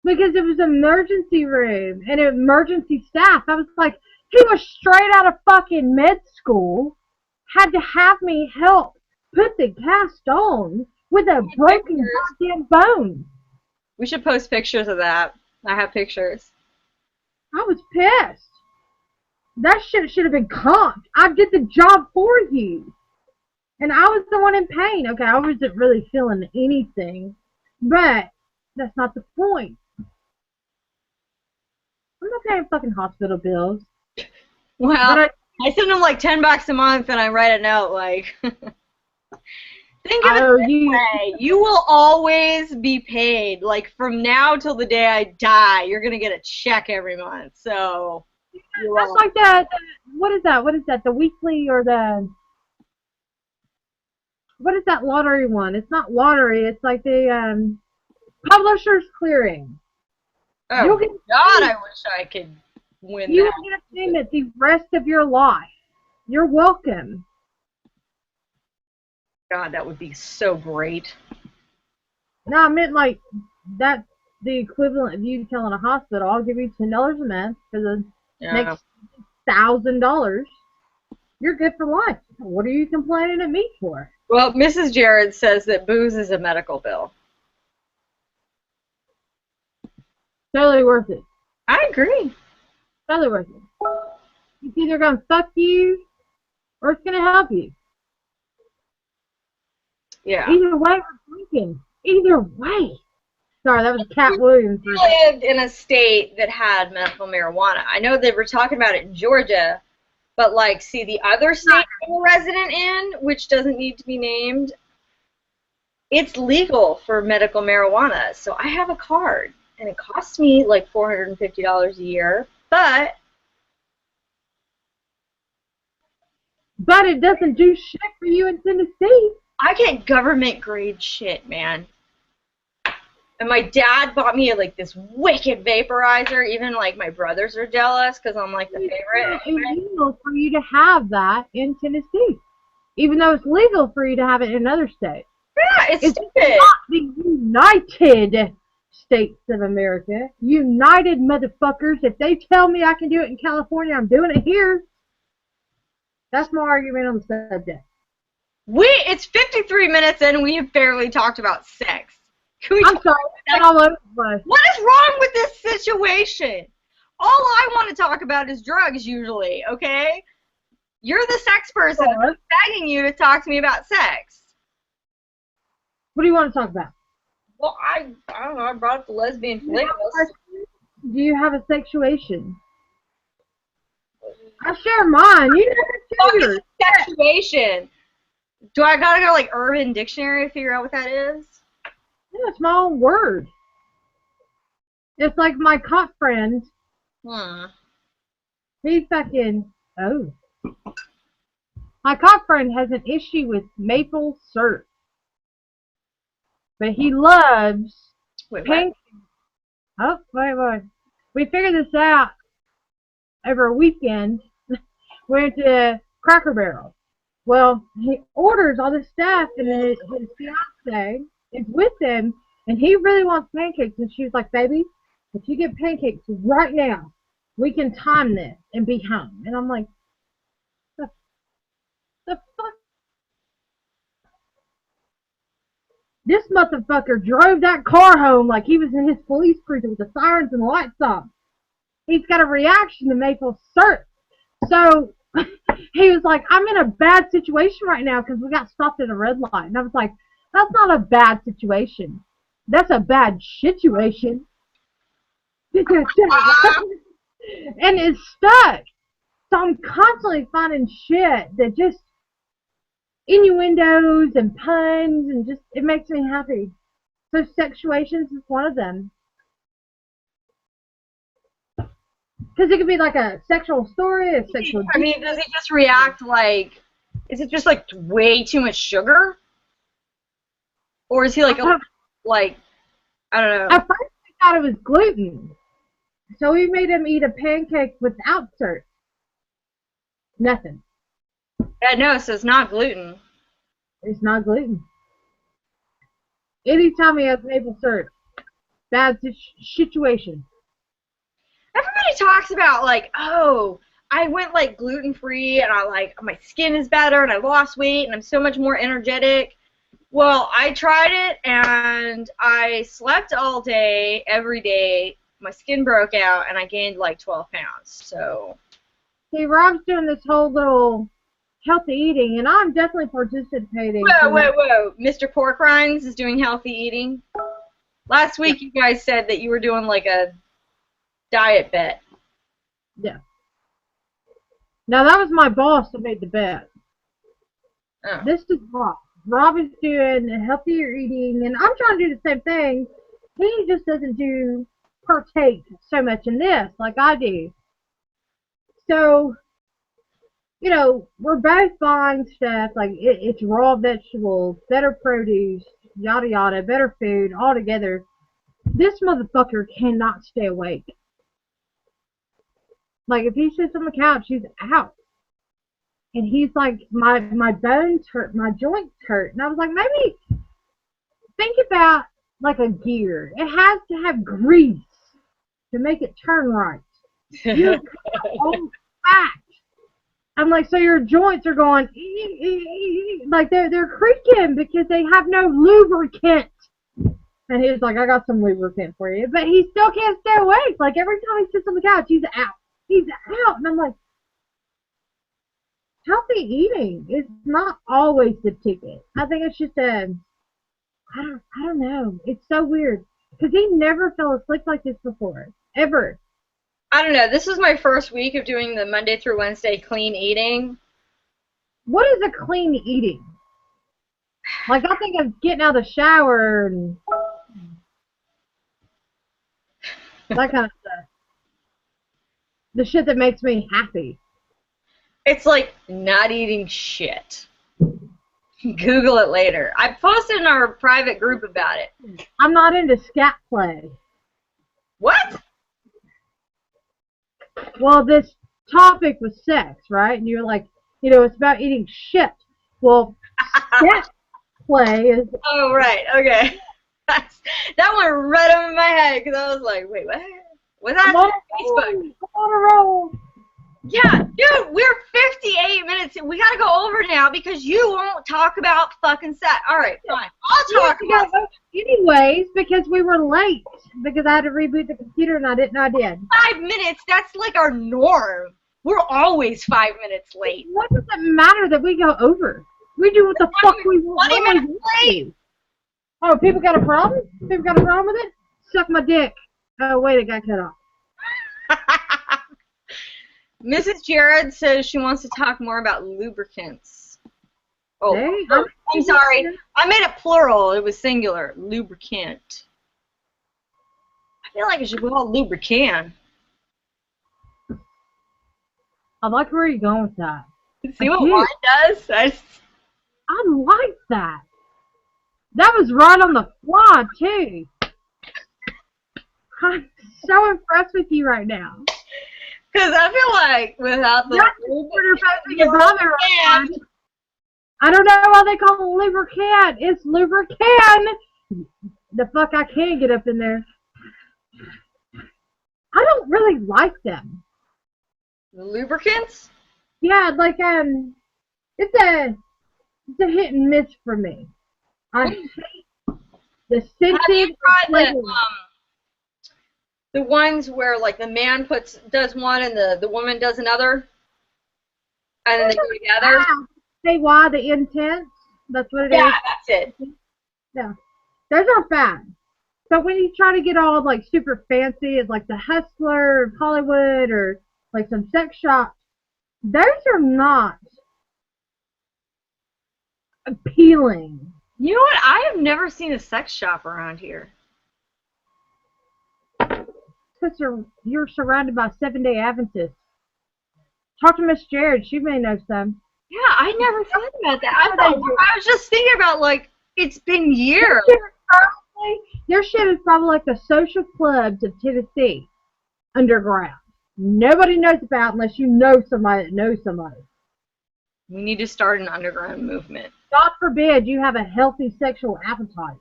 B: because it was an emergency room and emergency staff. I was like, he was straight out of fucking med school, had to have me help put the cast on with a broken goddamn bone.
A: We should post pictures of that. I have pictures.
B: I was pissed. That shit should have been comped. I did the job for you. And I was the one in pain. Okay, I wasn't really feeling anything. But that's not the point. I'm not paying fucking hospital bills.
A: Well, I send them like $10 a month and I write a note like, think of it this way. You will always be paid. Like from now till the day I die, you're going to get a check every month. So...
B: That's like that. What is that? What is that? The weekly or the... What is that lottery one? It's not lottery. It's like the Publishers Clearing.
A: Oh,
B: You'll get
A: God, I wish I could win
B: you
A: that.
B: will get a payment the rest of your life. You're welcome.
A: God, that would be so great.
B: No, I meant like that's the equivalent of you telling a hospital, I'll give you $10 a month for the next $1,000. You're good for life. What are you complaining at me for?
A: Well, Mrs. Jared says that booze is a medical bill.
B: Totally worth it.
A: I agree.
B: Totally worth it. It's either gonna fuck you or it's gonna help you.
A: Yeah.
B: Either way, we're drinking. Either way. Sorry, that was Cat Williams.
A: We lived in a state that had medical marijuana. I know they were talking about it in Georgia, but like, see, the other state I'm a resident in, which doesn't need to be named, it's legal for medical marijuana. So I have a card, and it costs me like $450 a year, but
B: it doesn't do shit for you in Tennessee.
A: I get government grade shit, man. And my dad bought me like this wicked vaporizer. Even like my brothers are jealous because I'm like the favorite.
B: It's illegal for you to have that in Tennessee, even though it's legal for you to have it in other states.
A: Yeah, it's stupid.
B: Not the United States of America. United motherfuckers. If they tell me I can do it in California, I'm doing it here. That's my argument on the subject.
A: It's 53 minutes in and we have barely talked about sex.
B: I'm sorry, that's all over the place.
A: What is wrong with this situation? All I want to talk about is drugs usually, okay? You're the sex person. I'm begging you to talk to me about sex.
B: What do you want to talk about?
A: Well, I don't know. I brought up the lesbian flavors.
B: Do you have a sexuation? I share mine. You never share yours.
A: Sexuation. Do I gotta go like Urban Dictionary to figure out what that is?
B: Yeah, it's my own word. It's like my cop friend. He fucking my cop friend has an issue with maple syrup, but he loves pancakes. Oh, wait. We figured this out over a weekend. Went to Cracker Barrel. Well, he orders all this stuff, and his fiance is with him, and he really wants pancakes. And she was like, "Baby, if you get pancakes right now, we can time this and be home." And I'm like, the fuck? This motherfucker drove that car home like he was in his police cruiser with the sirens and the lights on. He's got a reaction to maple syrup. So he was like, "I'm in a bad situation right now because we got stopped at a red light." And I was like, "That's not a bad situation. That's a bad situation." And it's stuck. So I'm constantly finding shit that just innuendos and puns and just, it makes me happy. So sexuations is one of them. Because it could be like a sexual story, a sexual...
A: I mean, does he just react like... Is it just like way too much sugar? Or is he like, I don't know.
B: At first I thought it was gluten. So we made him eat a pancake without syrup. Nothing.
A: Yeah, no, so it's not gluten.
B: It's not gluten. Anytime he has maple syrup, bad situation.
A: Everybody talks about like, oh, I went like gluten-free and my skin is better and I lost weight and I'm so much more energetic. Well, I tried it and I slept all day, every day. My skin broke out and I gained like 12 pounds. So.
B: See, Rob's doing this whole little healthy eating, and I'm definitely participating.
A: Whoa. Mr. Pork Rinds is doing healthy eating. Last week you guys said that you were doing like a diet bet.
B: Yeah. Now that was my boss that made the bet.
A: Oh.
B: This is Rob. Rob is doing healthier eating, and I'm trying to do the same thing. He just doesn't partake so much in this like I do. So, you know, we're both buying stuff, like it's raw vegetables, better produce, yada yada, better food, all together. This motherfucker cannot stay awake. Like, if he sits on the couch, he's out. And he's like, my bones hurt, my joints hurt. And I was like, maybe think about, like, a gear. It has to have grease to make it turn right. You're all fat. I'm like, so your joints are going, like, they're creaking because they have no lubricant. And he was like, I got some lubricant for you. But he still can't stay awake. Like, every time he sits on the couch, he's out. He's out. And I'm like, healthy eating is not always the ticket. I think it's just I don't know. It's so weird. Because he never fell asleep like this before. Ever.
A: I don't know. This was my first week of doing the Monday through Wednesday clean eating.
B: What is a clean eating? Like, I think of getting out of the shower and that kind of stuff. The shit that makes me happy.
A: It's like not eating shit. Google it later. I posted in our private group about it.
B: I'm not into scat play.
A: What?
B: Well, this topic was sex, right? And you're like, it's about eating shit. Well, scat play is...
A: Oh, right. Okay. That went right over my head because I was like, wait, what? Was that on Facebook?
B: On a roll.
A: Yeah, dude, we're 58 minutes in. We gotta go over now because you won't talk about fucking sex. Alright, fine. I'll talk about it.
B: Anyways, because we were late. Because I had to reboot the computer and I did.
A: 5 minutes, that's like our norm. We're always 5 minutes late.
B: What does it matter that we go over? We do what the fuck we want.
A: 20 minutes late.
B: Oh, people got a problem? People got a problem with it? Suck my dick. Oh, wait, it got cut off.
A: Mrs. Jared says she wants to talk more about lubricants. Oh,
B: hey,
A: I'm sorry. I made it plural. It was singular. Lubricant. I feel like it should be called lubricant.
B: I like where you're going with that.
A: See what wine does?
B: I like that. That was right on the fly, too. I'm so impressed with you right now.
A: Because I feel like without the
B: lubricant, I don't know why they call it lubricant. It's lubricant. The fuck I can't get up in there. I don't really like them.
A: The lubricants?
B: Yeah, like it's a hit and miss for me. I hate the scented.
A: Have you tried the ones where like the man does one and the woman does another, and then they go together?
B: Say why the intense? That's what it is.
A: Yeah, that's it.
B: Yeah, those are bad. But when you try to get all like super fancy, it's like the Hustler of Hollywood or like some sex shops, those are not appealing.
A: You know what? I have never seen a sex shop around here.
B: Because you're surrounded by 7-day Adventists. Talk to Miss Jared. She may know some.
A: Yeah, I never thought about that. I was just thinking about, like, it's been years.
B: Their shit is probably like the social clubs of Tennessee. Underground. Nobody knows about unless you know somebody that knows somebody.
A: We need to start an underground movement.
B: God forbid you have a healthy sexual appetite.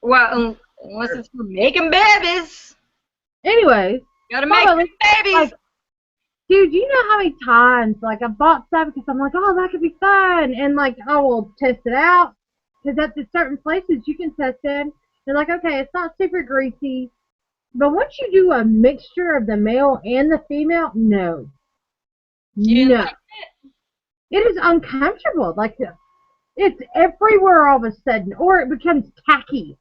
A: Well, unless it's for making babies.
B: Anyways.
A: Gotta make babies.
B: Like, dude, you know how many times, like, I bought stuff because I'm like, oh, that could be fun. And, like, I will test it out. Because at the certain places you can test it. They're like, okay, it's not super greasy. But once you do a mixture of the male and the female, no. No. Like it is uncomfortable. Like, it's everywhere all of a sudden. Or it becomes tacky.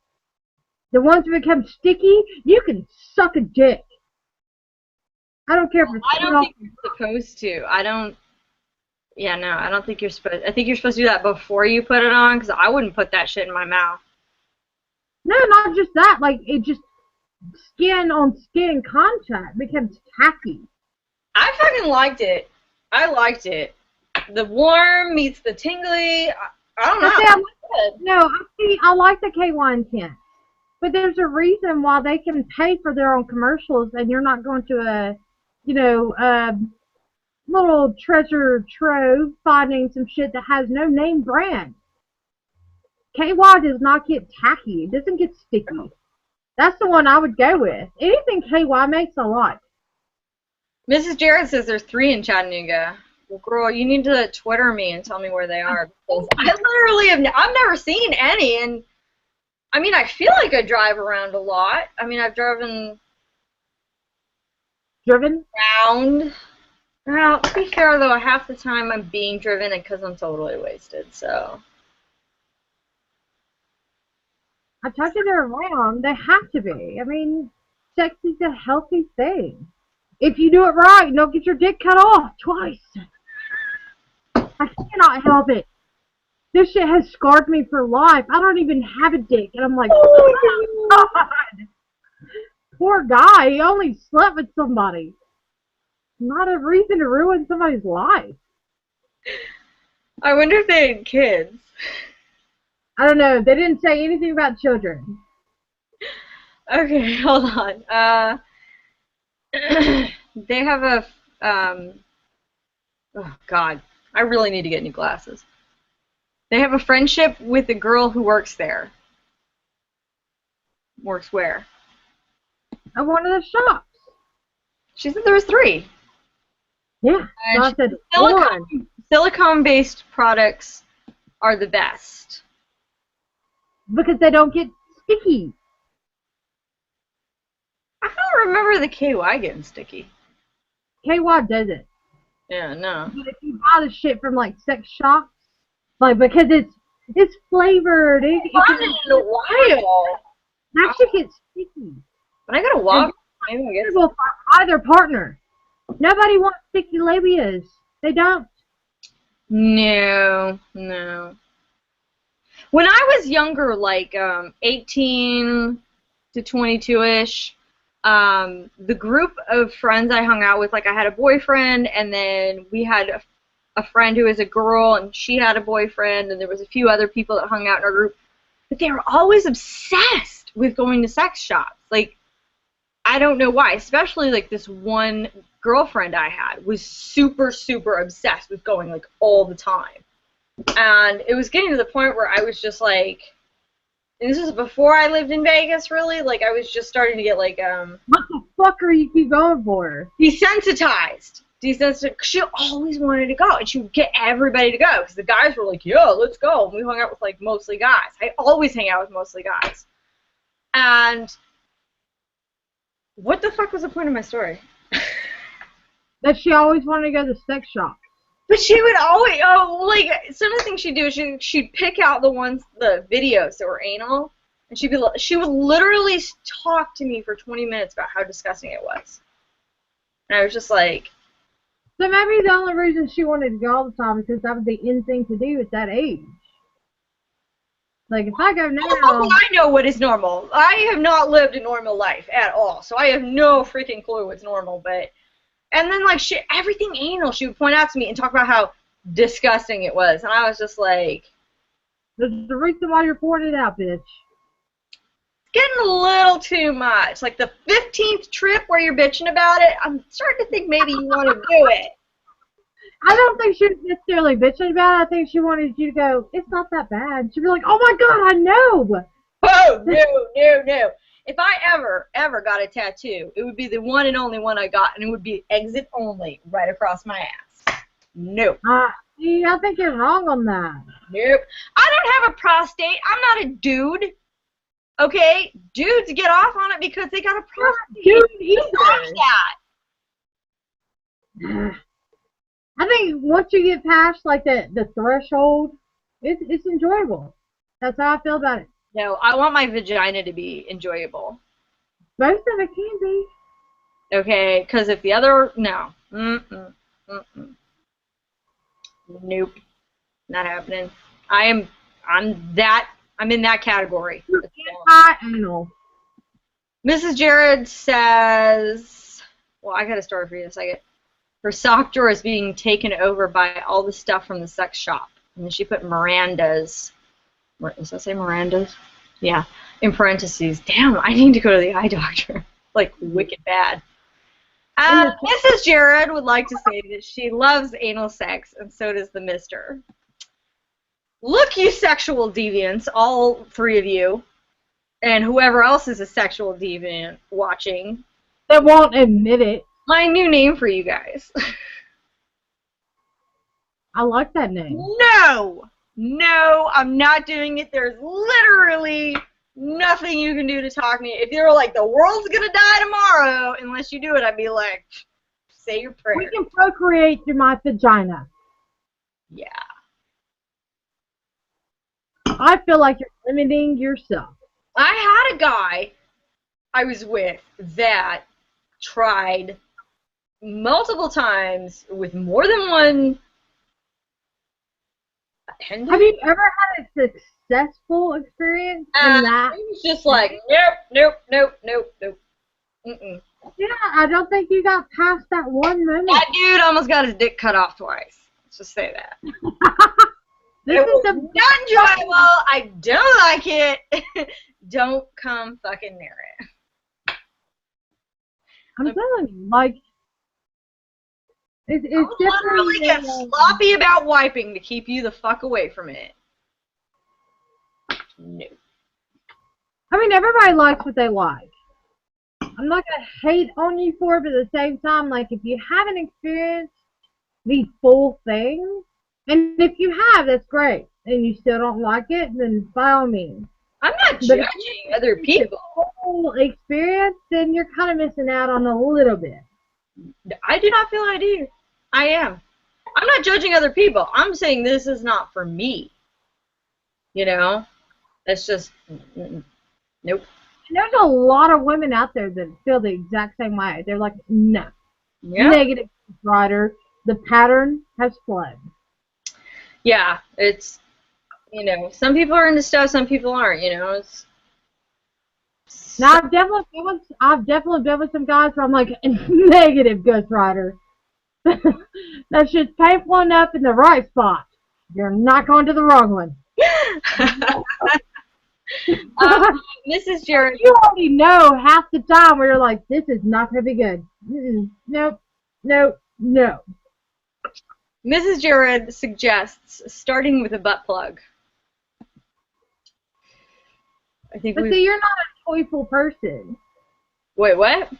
B: The ones that become sticky, you can suck a dick. I don't care if it's...
A: I don't think you're supposed to. I don't... Yeah, no, I don't think you're supposed... I think you're supposed to do that before you put it on, because I wouldn't put that shit in my mouth.
B: No, not just that. Like, it just... Skin on skin contact becomes tacky.
A: I fucking liked it. I liked it. The warm meets the tingly. I don't know.
B: I like the K1 tint. But there's a reason why they can pay for their own commercials, and you're not going to a little treasure trove finding some shit that has no name brand. KY does not get tacky. It doesn't get sticky. That's the one I would go with. Anything KY makes, I like.
A: Mrs. Jarrett says there's 3 in Chattanooga. Well, girl, you need to Twitter me and tell me where they are. Because I literally I've never seen any, and I mean, I feel like I drive around a lot. I mean, I've driven around. Well, to be fair, though, half the time I'm being driven because I'm totally wasted, so.
B: I told you they're around. They have to be. I mean, sex is a healthy thing. If you do it right, you don't get your dick cut off twice. I cannot help it. This shit has scarred me for life. I don't even have a dick. And I'm like, oh my God. Poor guy. He only slept with somebody. Not a reason to ruin somebody's life.
A: I wonder if they had kids.
B: I don't know. They didn't say anything about children.
A: Okay, hold on. They have a, oh God, I really need to get new glasses. They have a friendship with a girl who works there. Works where?
B: At one of the shops.
A: She said there was 3.
B: Yeah. So I said
A: silicone-based products are the best.
B: Because they don't get sticky.
A: I don't remember the KY getting sticky.
B: KY doesn't.
A: Yeah, no.
B: But if you buy the shit from like sex shops, like because it's flavored.
A: It's been in a while.
B: That shit gets sticky.
A: When I go to Walmart, maybe I get
B: for either partner. Nobody wants sticky labias. They don't.
A: No. When I was younger, like 18 to 22-ish, the group of friends I hung out with, like I had a boyfriend, and then we had a friend who was a girl, and she had a boyfriend, and there was a few other people that hung out in our group, but they were always obsessed with going to sex shops. Like, I don't know why, especially like this one girlfriend I had was super, super obsessed with going like all the time. And it was getting to the point where I was just like, and this was before I lived in Vegas, really, like I was just starting to get like,
B: what the fuck are you keep going for?
A: Desensitized. She always wanted to go, and she would get everybody to go, because the guys were like, yeah, let's go. And we hung out with like mostly guys. I always hang out with mostly guys. And what the fuck was the point of my story?
B: That she always wanted to go to sex shops.
A: But she would always, like, some of the things she'd do is she'd pick out the videos that were anal, and she would literally talk to me for 20 minutes about how disgusting it was. And I was just like...
B: So maybe the only reason she wanted to go all the time is because that was the in thing to do at that age. Like, if I go now...
A: I know what is normal. I have not lived a normal life at all, so I have no freaking clue what's normal, but... And then, like, everything anal, she would point out to me and talk about how disgusting it was. And I was just like...
B: There's the reason why you're pointing it out, bitch.
A: It's getting a little too much. Like, the 15th trip where you're bitching about it, I'm starting to think maybe you want to do it.
B: I don't think she was necessarily bitching about it. I think she wanted you to go, it's not that bad. She'd be like, oh my God, I know.
A: Oh, no. If I ever got a tattoo, it would be the one and only one I got, and it would be exit only right across my ass. Nope.
B: See, I think you're wrong on that.
A: Nope. I don't have a prostate. I'm not a dude. Okay? Dudes get off on it because they got a prostate.
B: Dude, either.
A: That.
B: I think once you get past, like, the threshold, it's enjoyable. That's how I feel about it.
A: No, I want my vagina to be enjoyable.
B: Most of it can be.
A: Okay, because if the other... No. Nope. Not happening. I'm in that category.
B: Anal.
A: Mrs. Jared says... Well, I got a story for you in a second. Her sock drawer is being taken over by all the stuff from the sex shop. And then she put Miranda's... Does that say Miranda's? Yeah. In parentheses, damn, I need to go to the eye doctor. Like, wicked bad. Mrs. Jared would like to say that she loves anal sex, and so does the mister. Look, you sexual deviants, all three of you, and whoever else is a sexual deviant watching.
B: That won't admit it.
A: My new name for you guys.
B: I like that name.
A: No, I'm not doing it. There's literally nothing you can do to talk me. If you're like, the world's gonna die tomorrow unless you do it, I'd be like, say your prayer.
B: We can procreate through my vagina.
A: Yeah.
B: I feel like you're limiting yourself.
A: I had a guy I was with that tried multiple times with more than one appendage.
B: Have you ever had a successful experience in that?
A: It was just like, nope. Mm-mm.
B: Yeah, I don't think you got past that one moment.
A: That dude almost got his dick cut off twice. Let's just say that.
B: This
A: it
B: is
A: was not enjoyable. I don't like it. Don't come fucking near it.
B: I'm telling you, like, it's
A: literally get sloppy about wiping to keep you the fuck away from it. No.
B: I mean, everybody likes what they like. I'm not gonna hate on you for it, but at the same time, like, if you haven't experienced the full thing, and if you have, that's great, and you still don't like it, then by all means.
A: I'm not judging other people.
B: The whole experience, then you're kind of missing out on a little bit.
A: I do not feel I do. I am. I'm not judging other people. I'm saying this is not for me. You know? It's just, nope.
B: And there's a lot of women out there that feel the exact same way. They're like, no.
A: Yeah.
B: Negative rider. The pattern has fled.
A: Yeah, it's, you know, some people are into stuff, some people aren't, you know. It's
B: now, I've definitely been with some guys where I'm like, negative Ghost Rider. That shit's painful enough in the right spot. You're not going to the wrong one.
A: Mrs. Jared.
B: You already know half the time where you're like, this is not going to be good. Nope.
A: Mrs. Jared suggests starting with a butt plug. I think.
B: But see, you're not a toyful person.
A: Wait, what?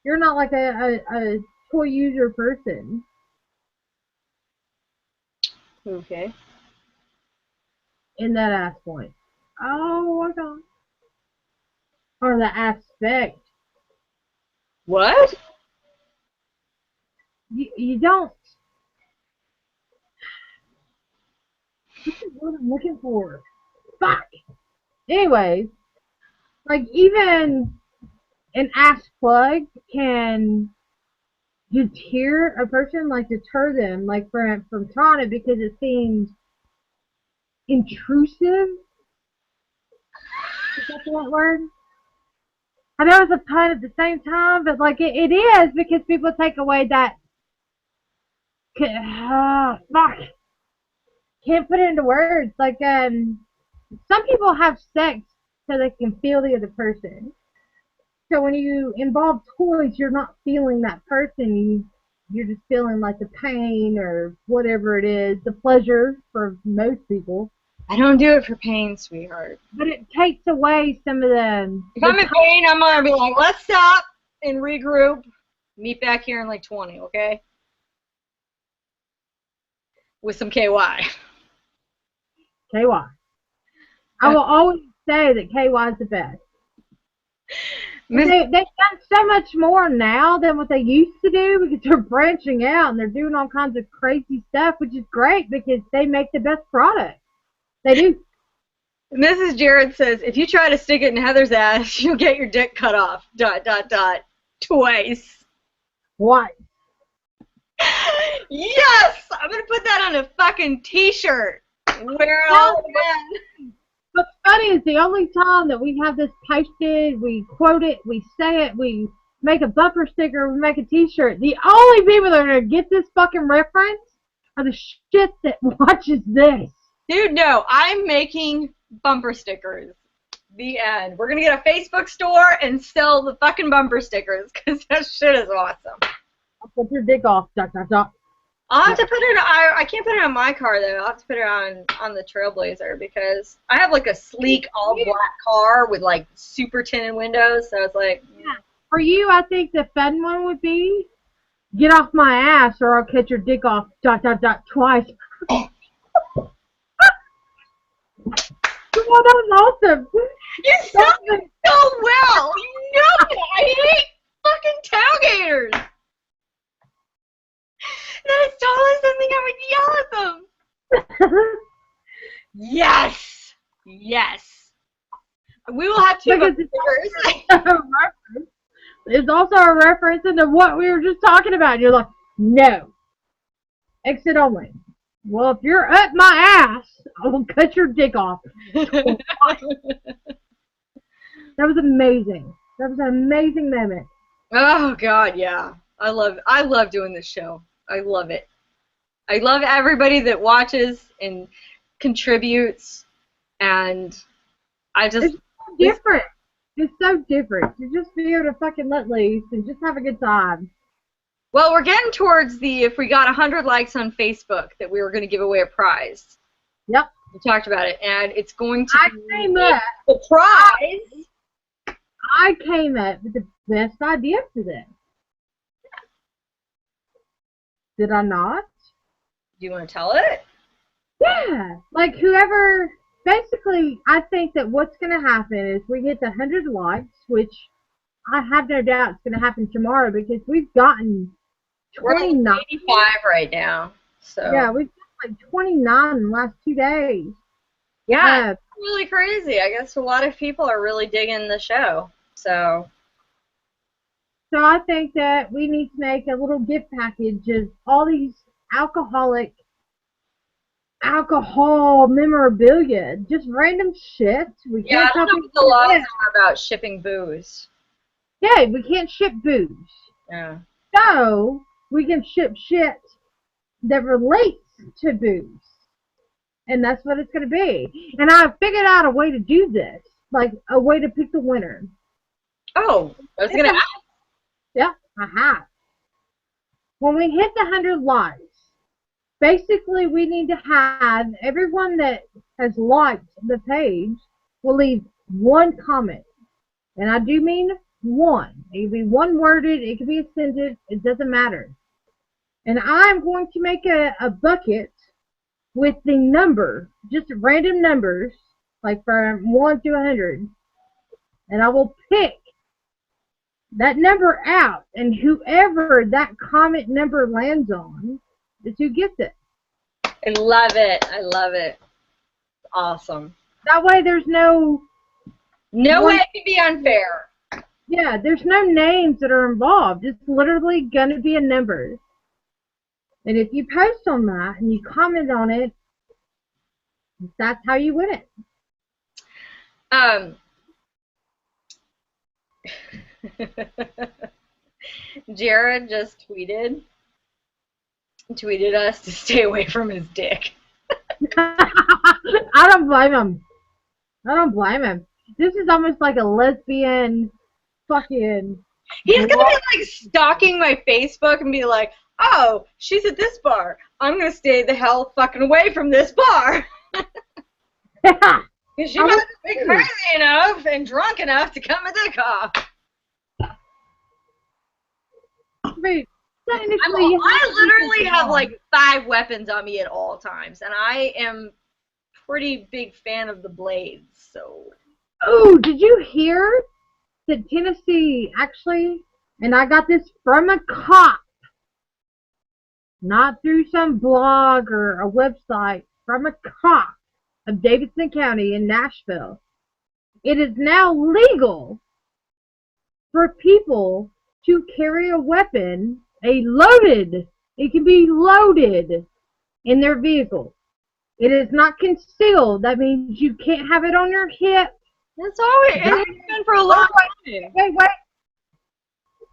B: You're not like a toy user person.
A: Okay.
B: In that ass point. Oh my god. Or the aspect.
A: What?
B: You don't. This is what I'm looking for. Fuck. Anyways, like, even an ass plug can deter a person, like deter them, like from trying it because it seems intrusive. Is that the right word? I know it's a pun at the same time, but like it is because people take away that. Fuck. Can't put it into words. Like, some people have sex so they can feel the other person. So when you involve toys, you're not feeling that person. You're just feeling like the pain or whatever it is, the pleasure for most people.
A: I don't do it for pain, sweetheart.
B: But it takes away some of the.
A: If I'm in pain, I'm gonna be like, let's stop and regroup. Meet back here in like 20, okay? With some KY.
B: KY. I will always say that KY is the best. They've done so much more now than what they used to do because they're branching out and they're doing all kinds of crazy stuff, which is great because they make the best product. They do.
A: Mrs. Jared says, if you try to stick it in Heather's ass, you'll get your dick cut off. ... Twice.
B: What?
A: Yes! I'm gonna put that on a fucking t-shirt. Wear it all again.
B: What's funny is the only time that we have this posted, we quote it, we say it, we make a bumper sticker, we make a t-shirt. The only people that are going to get this fucking reference are the shit that watches this.
A: Dude, no, I'm making bumper stickers. The end. We're gonna get a Facebook store and sell the fucking bumper stickers because that shit is awesome.
B: I'll put your dick off. Dot, dot, dot.
A: I'll have to put it. I can't put it on my car though. I'll have to put it on the Trailblazer because I have like a sleek all black car with like super tinted windows. So it's like.
B: Yeah. For you, I think the fun one would be get off my ass or I'll catch your dick off. Dot dot dot twice. Well, that was awesome.
A: You sound so well. You know me. I hate fucking tailgaters. That is totally something I would yell at them. Yes. Yes. We will have two
B: Because it's also a reference into what we were just talking about. And you're like, no. Exit only. Well, if you're up my ass, I will cut your dick off. That was amazing. That was an amazing moment.
A: Oh God, yeah. I love doing this show. I love it. I love everybody that watches and contributes, and I just.
B: It's so different. It's so different. To just be able to fucking let loose and just have a good time.
A: Well, we're getting towards if we got 100 likes on Facebook, that we were going to give away a prize.
B: Yep.
A: We talked about it, and it's going to be
B: the
A: prize.
B: I came up with the best idea for this. Did I not?
A: Do you want to tell it?
B: Yeah. Like whoever, basically, I think that what's going to happen is we get the 100 likes, which I have no doubt it's going to happen tomorrow because we've gotten 29.
A: We're at 85 right now. So.
B: Yeah, we've got like 29 in the last 2 days.
A: Yeah, it's really crazy. I guess a lot of people are really digging the show. So
B: I think that we need to make a little gift package of all these alcohol memorabilia, just random shit. We
A: yeah,
B: can't
A: I don't know what the laws are about shipping booze.
B: Yeah, we can't ship booze.
A: Yeah.
B: So we can ship shit that relates to booze. And that's what it's going to be. And I figured out a way to do this, like a way to pick the winner.
A: Oh, I was going to ask.
B: Yeah, I have. When we hit the 100 likes, basically we need to have everyone that has liked the page will leave one comment. And I do mean one. It can be one worded, it can be a sentence, it doesn't matter. And I'm going to make a bucket with the number, just random numbers, like from 1 to 100. And I will pick that number out, and whoever that comment number lands on is who gets it.
A: I love it. I love it. Awesome.
B: That way there's no
A: way it can be unfair.
B: Yeah, there's no names that are involved. It's literally going to be a number. And if you post on that and you comment on it, that's how you win it.
A: Jared just tweeted us to stay away from his dick.
B: I don't blame him. I don't blame him. This is almost like a lesbian fucking...
A: He's gonna be like stalking my Facebook and be like, oh, she's at this bar. I'm gonna stay the hell fucking away from this bar.
B: Yeah.
A: Because she must be crazy enough and drunk enough to cut my dick off. I literally have like 5 weapons on me at all times, and I am pretty big fan of the blades. So.
B: Oh, did you hear that Tennessee actually? And I got this from a cop, not through some blog or a website. From a cop of Davidson County in Nashville. It is now legal for people to carry a weapon, it can be loaded in their vehicle. It is not concealed. That means you can't have it on your hip.
A: That's always, it's been for a long time.
B: Wait.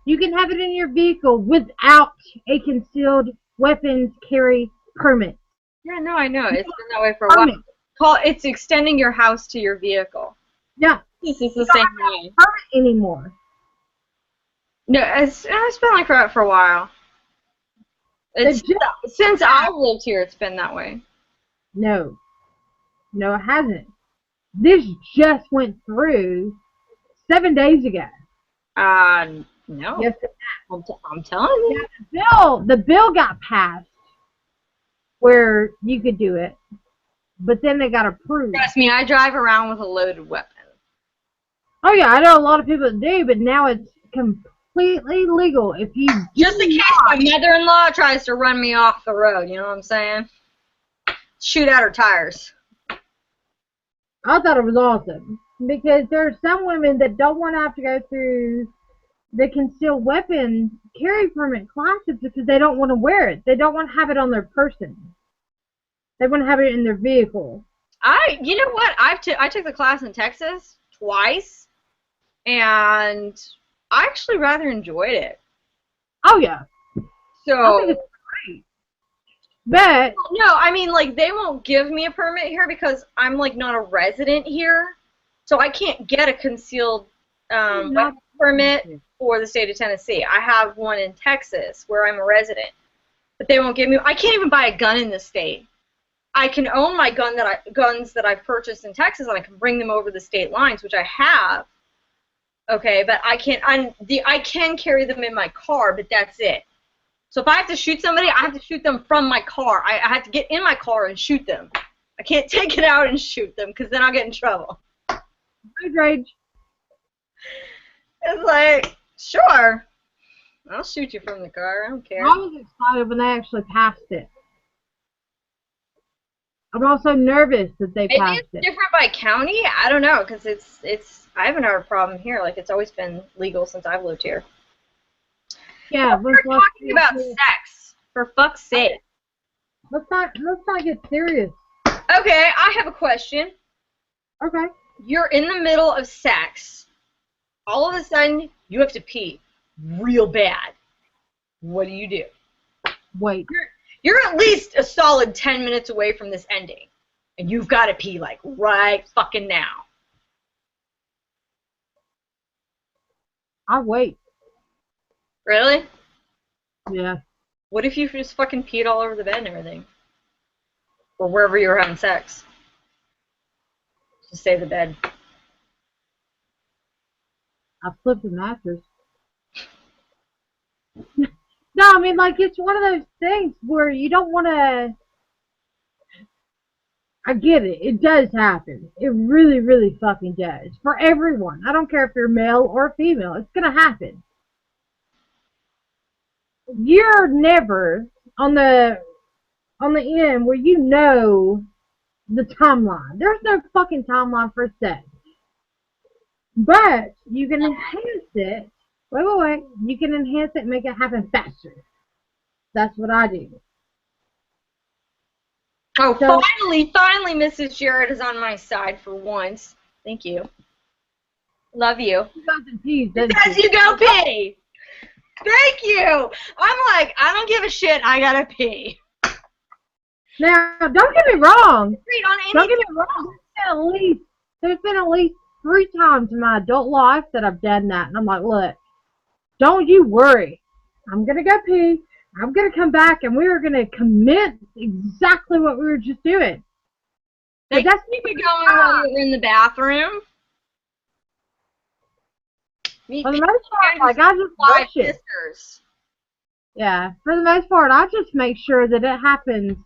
B: You can have it in your vehicle without a concealed weapons carry permit.
A: Yeah, no, I know. It's been that way for a while. It's extending your house to your vehicle.
B: Yeah,
A: This is the
B: You don't
A: same
B: have to have
A: way.
B: a permit anymore.
A: No, it's been like that for a while.
B: They
A: It's
B: just
A: since I've lived here, it's been that way.
B: no, no, it hasn't. This just went through 7 days ago.
A: No.
B: Yes,
A: I'm telling you.
B: the bill got passed where you could do it, but then they got approved.
A: Trust me, I drive around with a loaded weapon.
B: Oh yeah, I know a lot of people that do, but now it's completely legal if you
A: Just in case my mother-in-law tries to run me off the road, you know what I'm saying? Shoot out her tires.
B: I thought it was awesome because there are some women that don't want to have to go through the concealed weapon carry permit classes because they don't want to wear it. They don't want to have it on their person. They want to have it in their vehicle.
A: You know what? I took the class in Texas twice, and I actually rather enjoyed it.
B: Oh yeah,
A: So
B: I think it's great. But
A: no, I mean like they won't give me a permit here because I'm like not a resident here, so I can't get a concealed weapon permit for the state of Tennessee. I have one in Texas where I'm a resident, but they won't give me. I can't even buy a gun in the state. I can own my guns that I've purchased in Texas, and I can bring them over the state lines, which I have. Okay, but I can't. I can carry them in my car, but that's it. So if I have to shoot somebody, I have to shoot them from my car. I have to get in my car and shoot them. I can't take it out and shoot them because then I'll get in trouble.
B: road rage.
A: It's like, sure, I'll shoot you from the car. I don't care.
B: I was excited when they actually passed it. I'm also nervous that they
A: Maybe
B: passed
A: it's
B: it.
A: different by county. I don't know because it's. I haven't had a problem here. Like it's always been legal since I've lived here.
B: Yeah,
A: We're talking about sex, for fuck's sake.
B: Let's not get serious.
A: Okay, I have a question.
B: Okay.
A: You're in the middle of sex. All of a sudden, you have to pee real bad. What do you do?
B: Wait.
A: You're at least a solid 10 minutes away from this ending. And you've got to pee, like, right fucking now.
B: I'll wait.
A: Really?
B: Yeah.
A: What if you just fucking peed all over the bed and everything? Or wherever you were having sex? Just say the bed.
B: I flipped the mattress. No, I mean, like, it's one of those things where you don't want to... I get it. It does happen. It really, really fucking does. For everyone. I don't care if you're male or female. It's going to happen. You're never on the end where you know the timeline. There's no fucking timeline for sex. But you can enhance it. Wait. You can enhance it and make it happen faster. That's what I do.
A: Oh,
B: So,
A: finally, Mrs. Jarrett is on my side for once. Thank you. Love you.
B: she goes and pees, doesn't
A: Because
B: she?
A: you go pee. Thank you. I'm like, I don't give a shit. I gotta pee.
B: Now, don't get me wrong. Don't get me
A: Anything.
B: wrong. There's been at least 3 times in my adult life that I've done that, and I'm like, look, don't you worry. I'm gonna go pee. I'm gonna come back, and we are gonna commence exactly what we were just doing.
A: Like,
B: That's
A: you could go while you're in the bathroom.
B: for the most part, like I just watch it.
A: Sisters.
B: Yeah, for the most part, I just make sure that it happens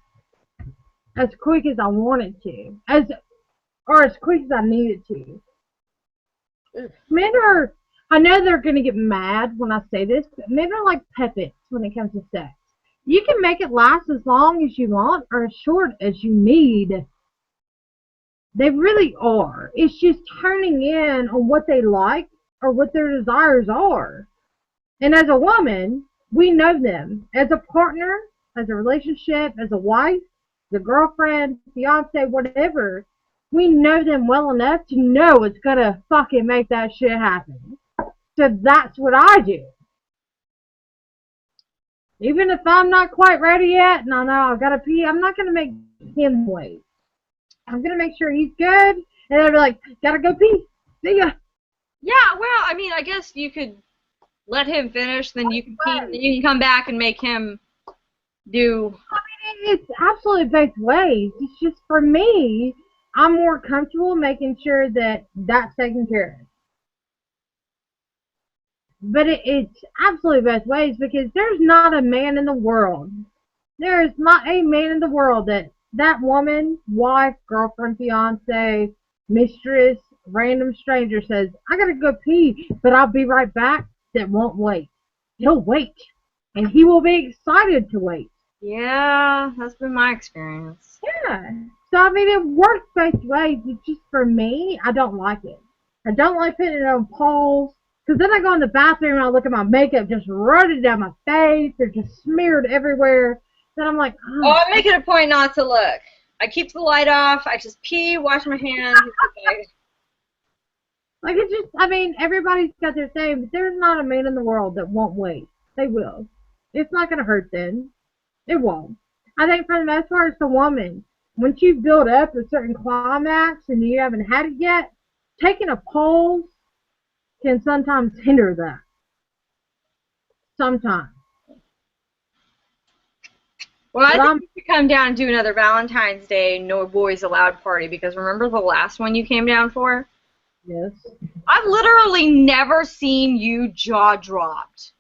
B: as quick as I want it to, or as quick as I need it to. Men are, I know they're gonna get mad when I say this, but men are like puppets when it comes to sex. You can make it last as long as you want or as short as you need. They really are. It's just turning in on what they like or what their desires are. And as a woman, we know them. As a partner, as a relationship, as a wife, as a girlfriend, fiance, whatever, we know them well enough to know it's gonna fucking make that shit happen. So that's what I do. Even if I'm not quite ready yet and I know I've got to pee, I'm not gonna make him wait. I'm gonna make sure he's good, and I'll be like, gotta go pee. See ya.
A: Yeah, well, I mean, I guess you could let him finish, then you can pee, and then you can come back and make him do.
B: I mean, it's absolutely both ways. It's just for me, I'm more comfortable making sure that that's taken care of. But it's absolutely both ways because there's not a man in the world. There is not a man in the world that woman, wife, girlfriend, fiance, mistress, random stranger says, I gotta go pee, but I'll be right back, that won't wait. He'll wait. And he will be excited to wait.
A: Yeah, that's been my experience.
B: Yeah. So, I mean, it works both ways. It's just for me, I don't like it. I don't like putting it on pause. Because then I go in the bathroom and I look at my makeup just running down my face. They're just smeared everywhere. Then I'm like,
A: Oh,
B: oh.
A: I make it a point not to look. I keep the light off. I just pee, wash my hands.
B: Like, it's just, I mean, everybody's got their thing, but there's not a man in the world that won't wait. They will. It's not going to hurt them. It won't. I think for the most part, it's the woman. Once you build up a certain climax and you haven't had it yet, taking a pause can sometimes hinder that. Sometimes.
A: Well, I
B: But
A: think we should come down and do another Valentine's Day No Boys Allowed party, because remember the last one you came down for?
B: yes.
A: I've literally never seen you jaw dropped.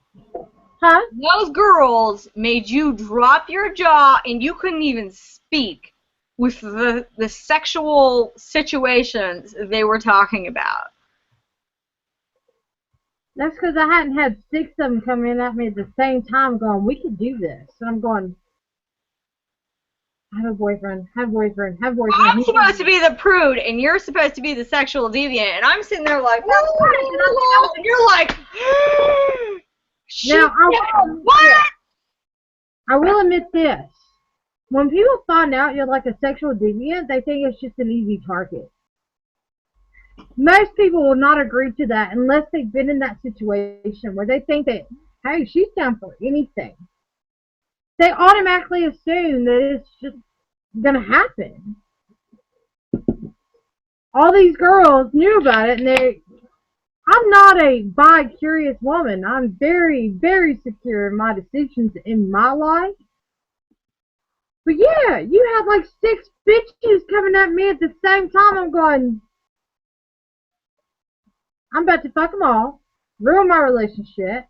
B: Huh?
A: Those girls made you drop your jaw and you couldn't even speak with the sexual situations they were talking about.
B: That's because I hadn't had 6 of them coming at me at the same time going, we could do this. And I'm going, have a boyfriend, have a boyfriend, have a boyfriend.
A: I'm supposed to be the prude and you're supposed to be the sexual deviant, and I'm sitting there like, and you're like,
B: now,
A: what?
B: I will admit this. When people find out you're like a sexual deviant, they think it's just an easy target. Most people will not agree to that unless they've been in that situation where they think that, hey, she's down for anything. They automatically assume that it's just going to happen. All these girls knew about it, and I'm not a bi-curious woman. I'm very, very secure in my decisions in my life. But yeah, you had like 6 bitches coming at me at the same time. I'm going, I'm about to fuck them all, ruin my relationship,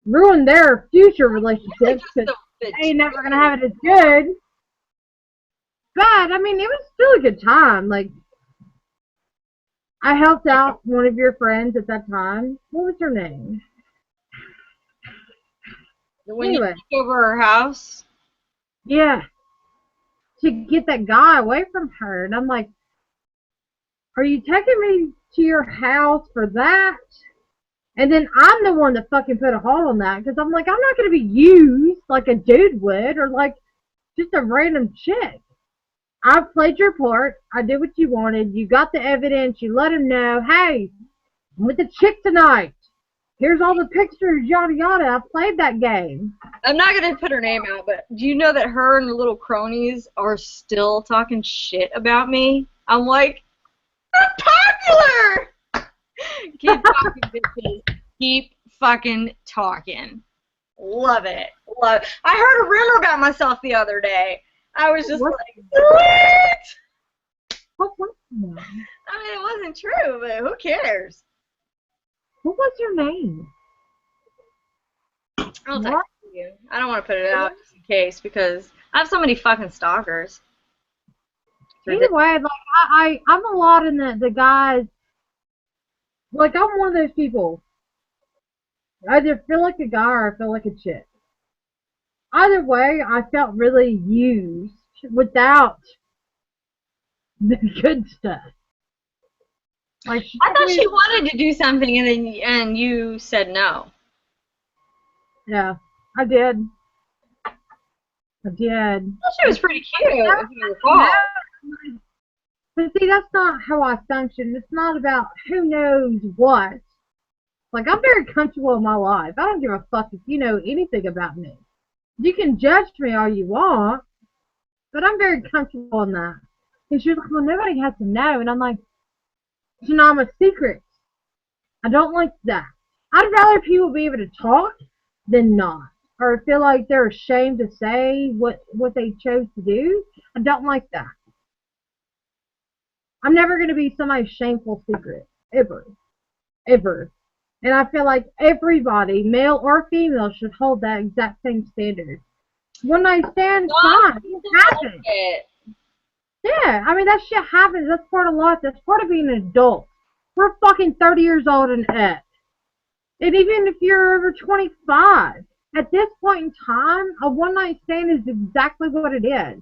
B: ruin their future relationships, because they ain't never going to have it as good. But, I mean, it was still a good time. Like, I helped out one of your friends at that time. What was her name?
A: When you took over her house?
B: Yeah. To get that guy away from her. And I'm like, are you taking me to your house for that? And then I'm the one that fucking put a hold on that, because I'm like, I'm not going to be used like a dude would, or like just a random chick. I played your part. I did what you wanted. You got the evidence. You let him know, hey, I'm with the chick tonight. Here's all the pictures, yada yada. I played that game.
A: I'm not going to put her name out, but do you know that her and her little cronies are still talking shit about me? I'm like, I'm popular! Keep talking, bitches. Keep fucking talking. Love it. Love it. I heard a rumor about myself the other day. I was just like,
B: what was that?
A: I mean, it wasn't true, but who cares?
B: What was your name?
A: I'll text you. I don't want to put it out just in case, because I have so many fucking stalkers.
B: Either way, like I'm a lot in the guys. Like, I'm one of those people. I either feel like a guy or I feel like a chick. Either way, I felt really used without the good stuff. Like,
A: I thought she wanted to do something, and you said no.
B: Yeah, I did. I did.
A: Well, she was pretty cute, if you recall.
B: But see, that's not how I function. It's not about who knows what. Like, I'm very comfortable in my life. I don't give a fuck if you know anything about me. You can judge me all you want, but I'm very comfortable in that. And she's like, well, nobody has to know. And I'm like, anonymous secrets. I don't like that. I'd rather people be able to talk than not, or feel like they're ashamed to say what they chose to do. I don't like that. I'm never going to be somebody's shameful secret, ever, ever. And I feel like everybody, male or female, should hold that exact same standard. One night stand, fine, it happens. Yeah, I mean that shit happens. That's part of life. That's part of being an adult. We're fucking 30 years old and up. And even if you're over 25, at this point in time, a one night stand is exactly what it is.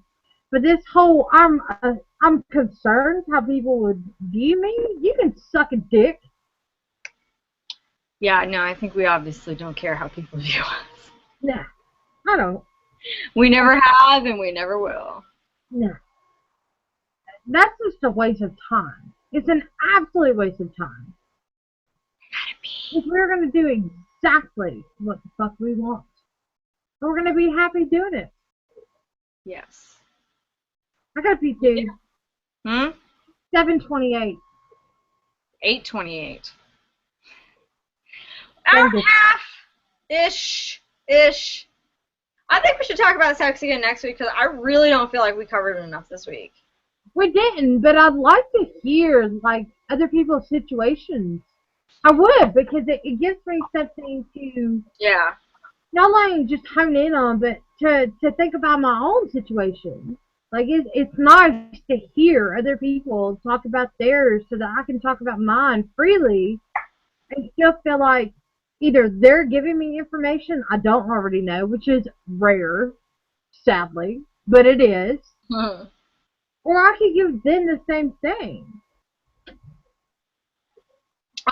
B: But this whole I'm concerned how people would view me. You can suck a dick.
A: Yeah, no, I think we obviously don't care how people view us.
B: Nah, I don't.
A: We never have, and we never will.
B: Nah. That's just a waste of time. It's an absolute waste of time. If we're going to do exactly what the fuck we want, we're going to be happy doing it.
A: Yes.
B: I got to pee too. 7:28.
A: 8:28. Hour and a half ish. I think we should talk about sex again next week because I really don't feel like we covered it enough this week.
B: We didn't, but I'd like to hear like other people's situations. I would, because it gives me something to not only just hone in on, but to think about my own situation. Like it's nice to hear other people talk about theirs so that I can talk about mine freely and still feel like either they're giving me information I don't already know, which is rare, sadly, but it is. Or I could give them the same thing.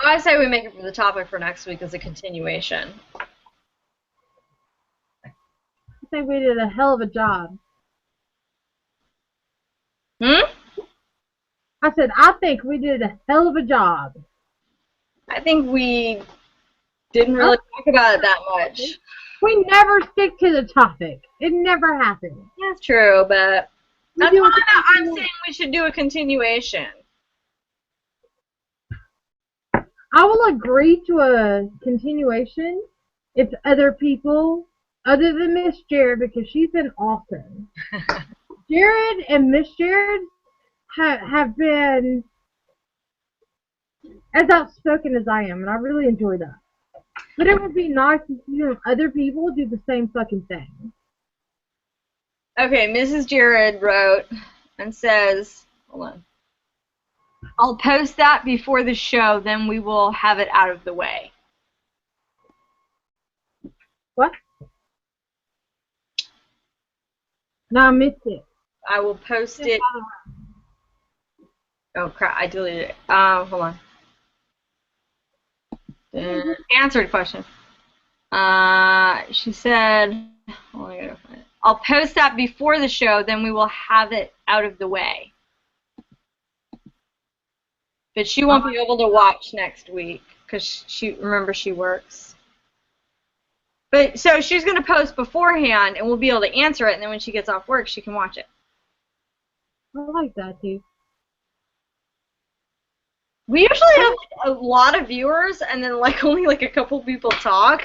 A: I say we make it for the topic for next week as a continuation.
B: I think we did a hell of a job. I said, I think we did a hell of a job.
A: I think we didn't really talk about it that much.
B: We never stick to the topic. It never happens.
A: That's true, but that's why I'm saying we should do a continuation.
B: I will agree to a continuation if other people, other than Miss Jared, because she's been awesome. Jared and Miss Jared have been as outspoken as I am, and I really enjoy that. But it would be nice to see other people do the same fucking thing.
A: Okay, Mrs. Jared wrote and says, hold on. I'll post that before the show, then we will have it out of the way.
B: What? No, I missed it.
A: I will post it. Oh crap, I deleted it. Hold on. Answered question. She said, oh, I gotta find it. I'll post that before the show, then we will have it out of the way. But she won't be able to watch next week because remember she works. But so she's going to post beforehand and we'll be able to answer it, and then when she gets off work she can watch it.
B: I like that too.
A: We usually have a lot of viewers and then only a couple people talk.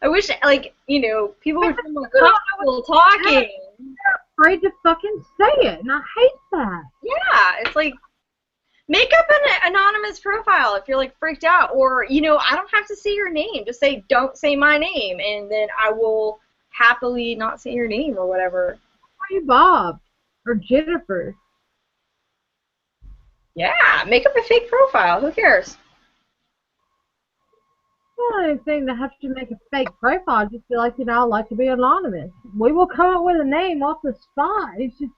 A: I wish people would feel more comfortable talking.
B: They're afraid to fucking say it, and I hate that.
A: Yeah, it's like, make up an anonymous profile if you're freaked out, or I don't have to say your name. Just say, don't say my name, and then I will happily not say your name or whatever.
B: Why are you Bob or Jennifer?
A: Yeah, make up a fake profile. Who cares?
B: Not anything to have to make a fake profile. Just be like, I like to be anonymous. We will come up with a name off the spot. It's just,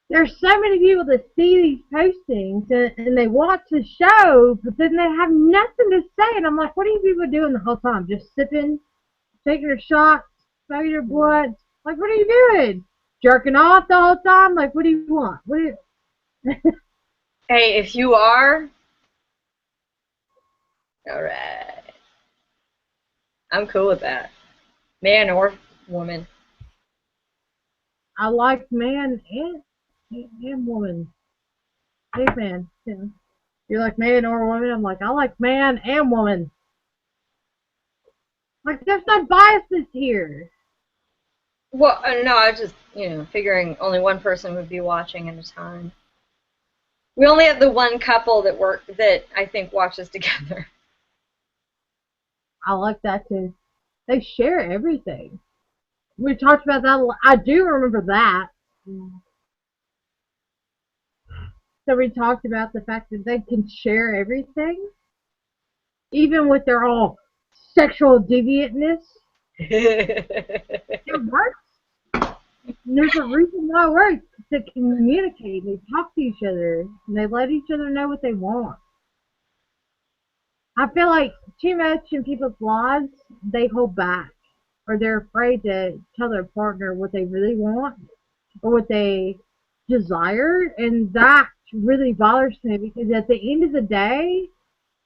B: there's so many people that see these postings and they watch the show, but then they have nothing to say. And I'm like, what are you people doing the whole time? Just sipping, taking your shots, smoking your blood? Like, what are you doing? Jerking off the whole time? Like, what do you want? What do you...
A: Hey, if you are, alright. I'm cool with that. Man or woman.
B: I like man and woman. Hey, man. Yeah. You like man or woman? I'm like, I like man and woman. Like, there's no biases here.
A: Well, no, I was just, figuring only one person would be watching at a time. We only have the one couple that I think watches together.
B: I like that too. They share everything. We talked about that. I do remember that. So we talked about the fact that they can share everything, even with their all sexual deviantness. It works. There's a reason why it works. To communicate. They talk to each other. And they let each other know what they want. I feel like too much in people's lives, they hold back. Or they're afraid to tell their partner what they really want. Or what they desire. And that really bothers me. Because at the end of the day,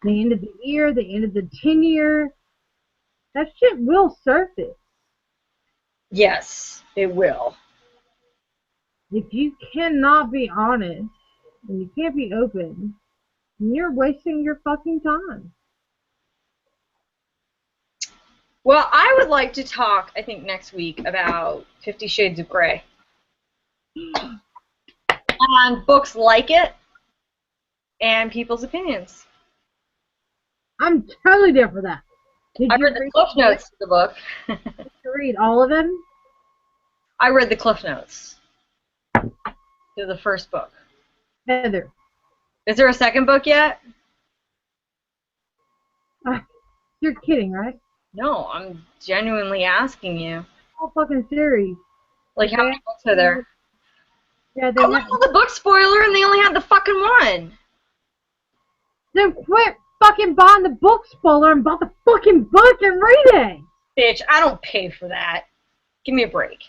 B: the end of the year, the end of the 10-year, that shit will surface.
A: Yes, it will.
B: If you cannot be honest and you can't be open, you're wasting your fucking time.
A: Well, I would like to talk, I think, next week about 50 Shades of Grey. And books like it and people's opinions.
B: I'm totally down for that. Did
A: I
B: you
A: read the Cliff Notes to the book.
B: Did you read all of them?
A: I read the Cliff Notes to the first book.
B: Heather.
A: Is there a second book yet?
B: You're kidding, right?
A: No, I'm genuinely asking you.
B: Whole fucking series.
A: Like, how many books are there?
B: Yeah,
A: I went on the book spoiler and they only had the fucking one.
B: Then quit fucking buying the book spoiler and buy the fucking book and read it.
A: Bitch, I don't pay for that. Give me a break.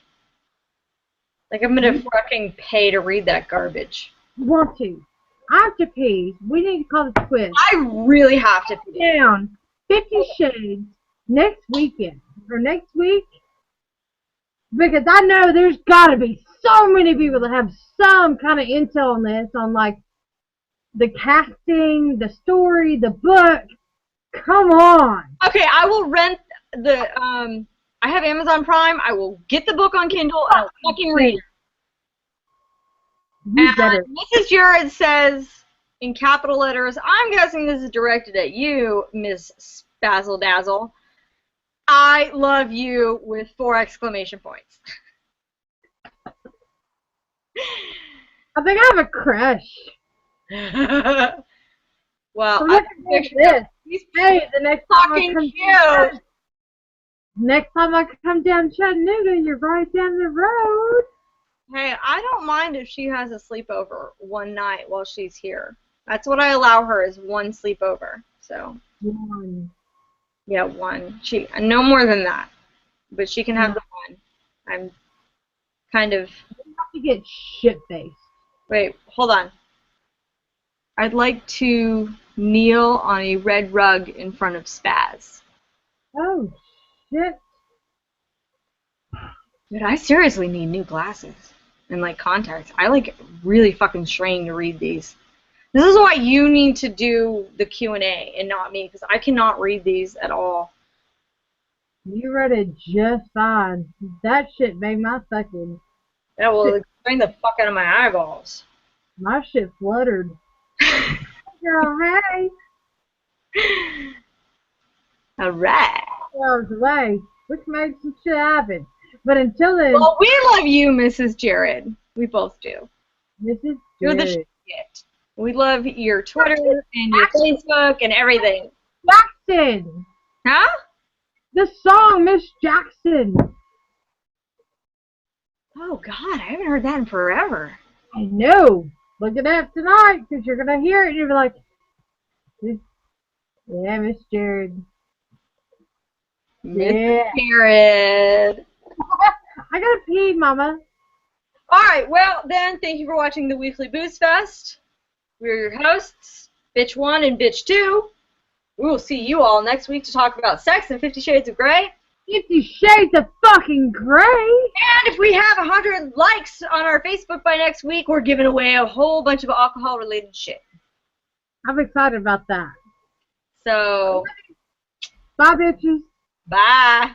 A: Like, I'm gonna fucking pay to read that garbage.
B: Want to. I have to pee. We need to call this quit.
A: I really have to pee.
B: Down 50 Shades next weekend. Or next week. Because I know there's got to be so many people that have some kind of intel on this. On, like, the casting, the story, the book. Come on.
A: Okay, I will rent the, I have Amazon Prime. I will get the book on Kindle and I'll fucking read it.
B: You better.
A: Mrs. Jared says, in capital letters, I'm guessing this is directed at you, Miss Spazzle Dazzle. I love you with 4 exclamation points.
B: I think I have a crush.
A: Well,
B: So look at this. Hey, the next time I
A: fucking
B: come
A: cute.
B: next time I come down Chattanooga, you're right down the road.
A: Hey, I don't mind if she has a sleepover one night while she's here. That's what I allow her, is one sleepover. So,
B: One.
A: yeah, one. No more than that. But she can have the one. I'm kind of...
B: You have to get shit-faced.
A: Wait, hold on. I'd like to kneel on a red rug in front of Spaz.
B: Oh, shit.
A: Dude, I seriously need new glasses and, like, contacts. I, like, really fucking strain to read these. This is why you need to do the Q&A and not me, because I cannot read these at all.
B: You read it just fine. That shit made my fucking...
A: That will strain the fuck out of my eyeballs.
B: My shit fluttered. Girl, hey.
A: Alright.
B: Hours away, which made some shit happen. But until then...
A: Well, we love you, Mrs. Jared. We both do.
B: This is
A: You're the
B: good.
A: shit. We love your Twitter and your Facebook and everything.
B: Jackson!
A: Huh?
B: The song, Miss Jackson!
A: Oh, God, I haven't heard that in forever.
B: I know! Look it up tonight, because you're going to hear it and you'll be like, yeah, Miss Jared.
A: Miss Jared.
B: I gotta pee, Mama.
A: Alright, well, then, thank you for watching the weekly Boozefest. We're your hosts, Bitch 1 and Bitch 2. We will see you all next week to talk about sex and 50 Shades of Grey.
B: 50 Shades of fucking Grey!
A: And if we have 100 likes on our Facebook by next week, we're giving away a whole bunch of alcohol-related shit.
B: I'm excited about that.
A: So,
B: Bye, bitches.
A: bye.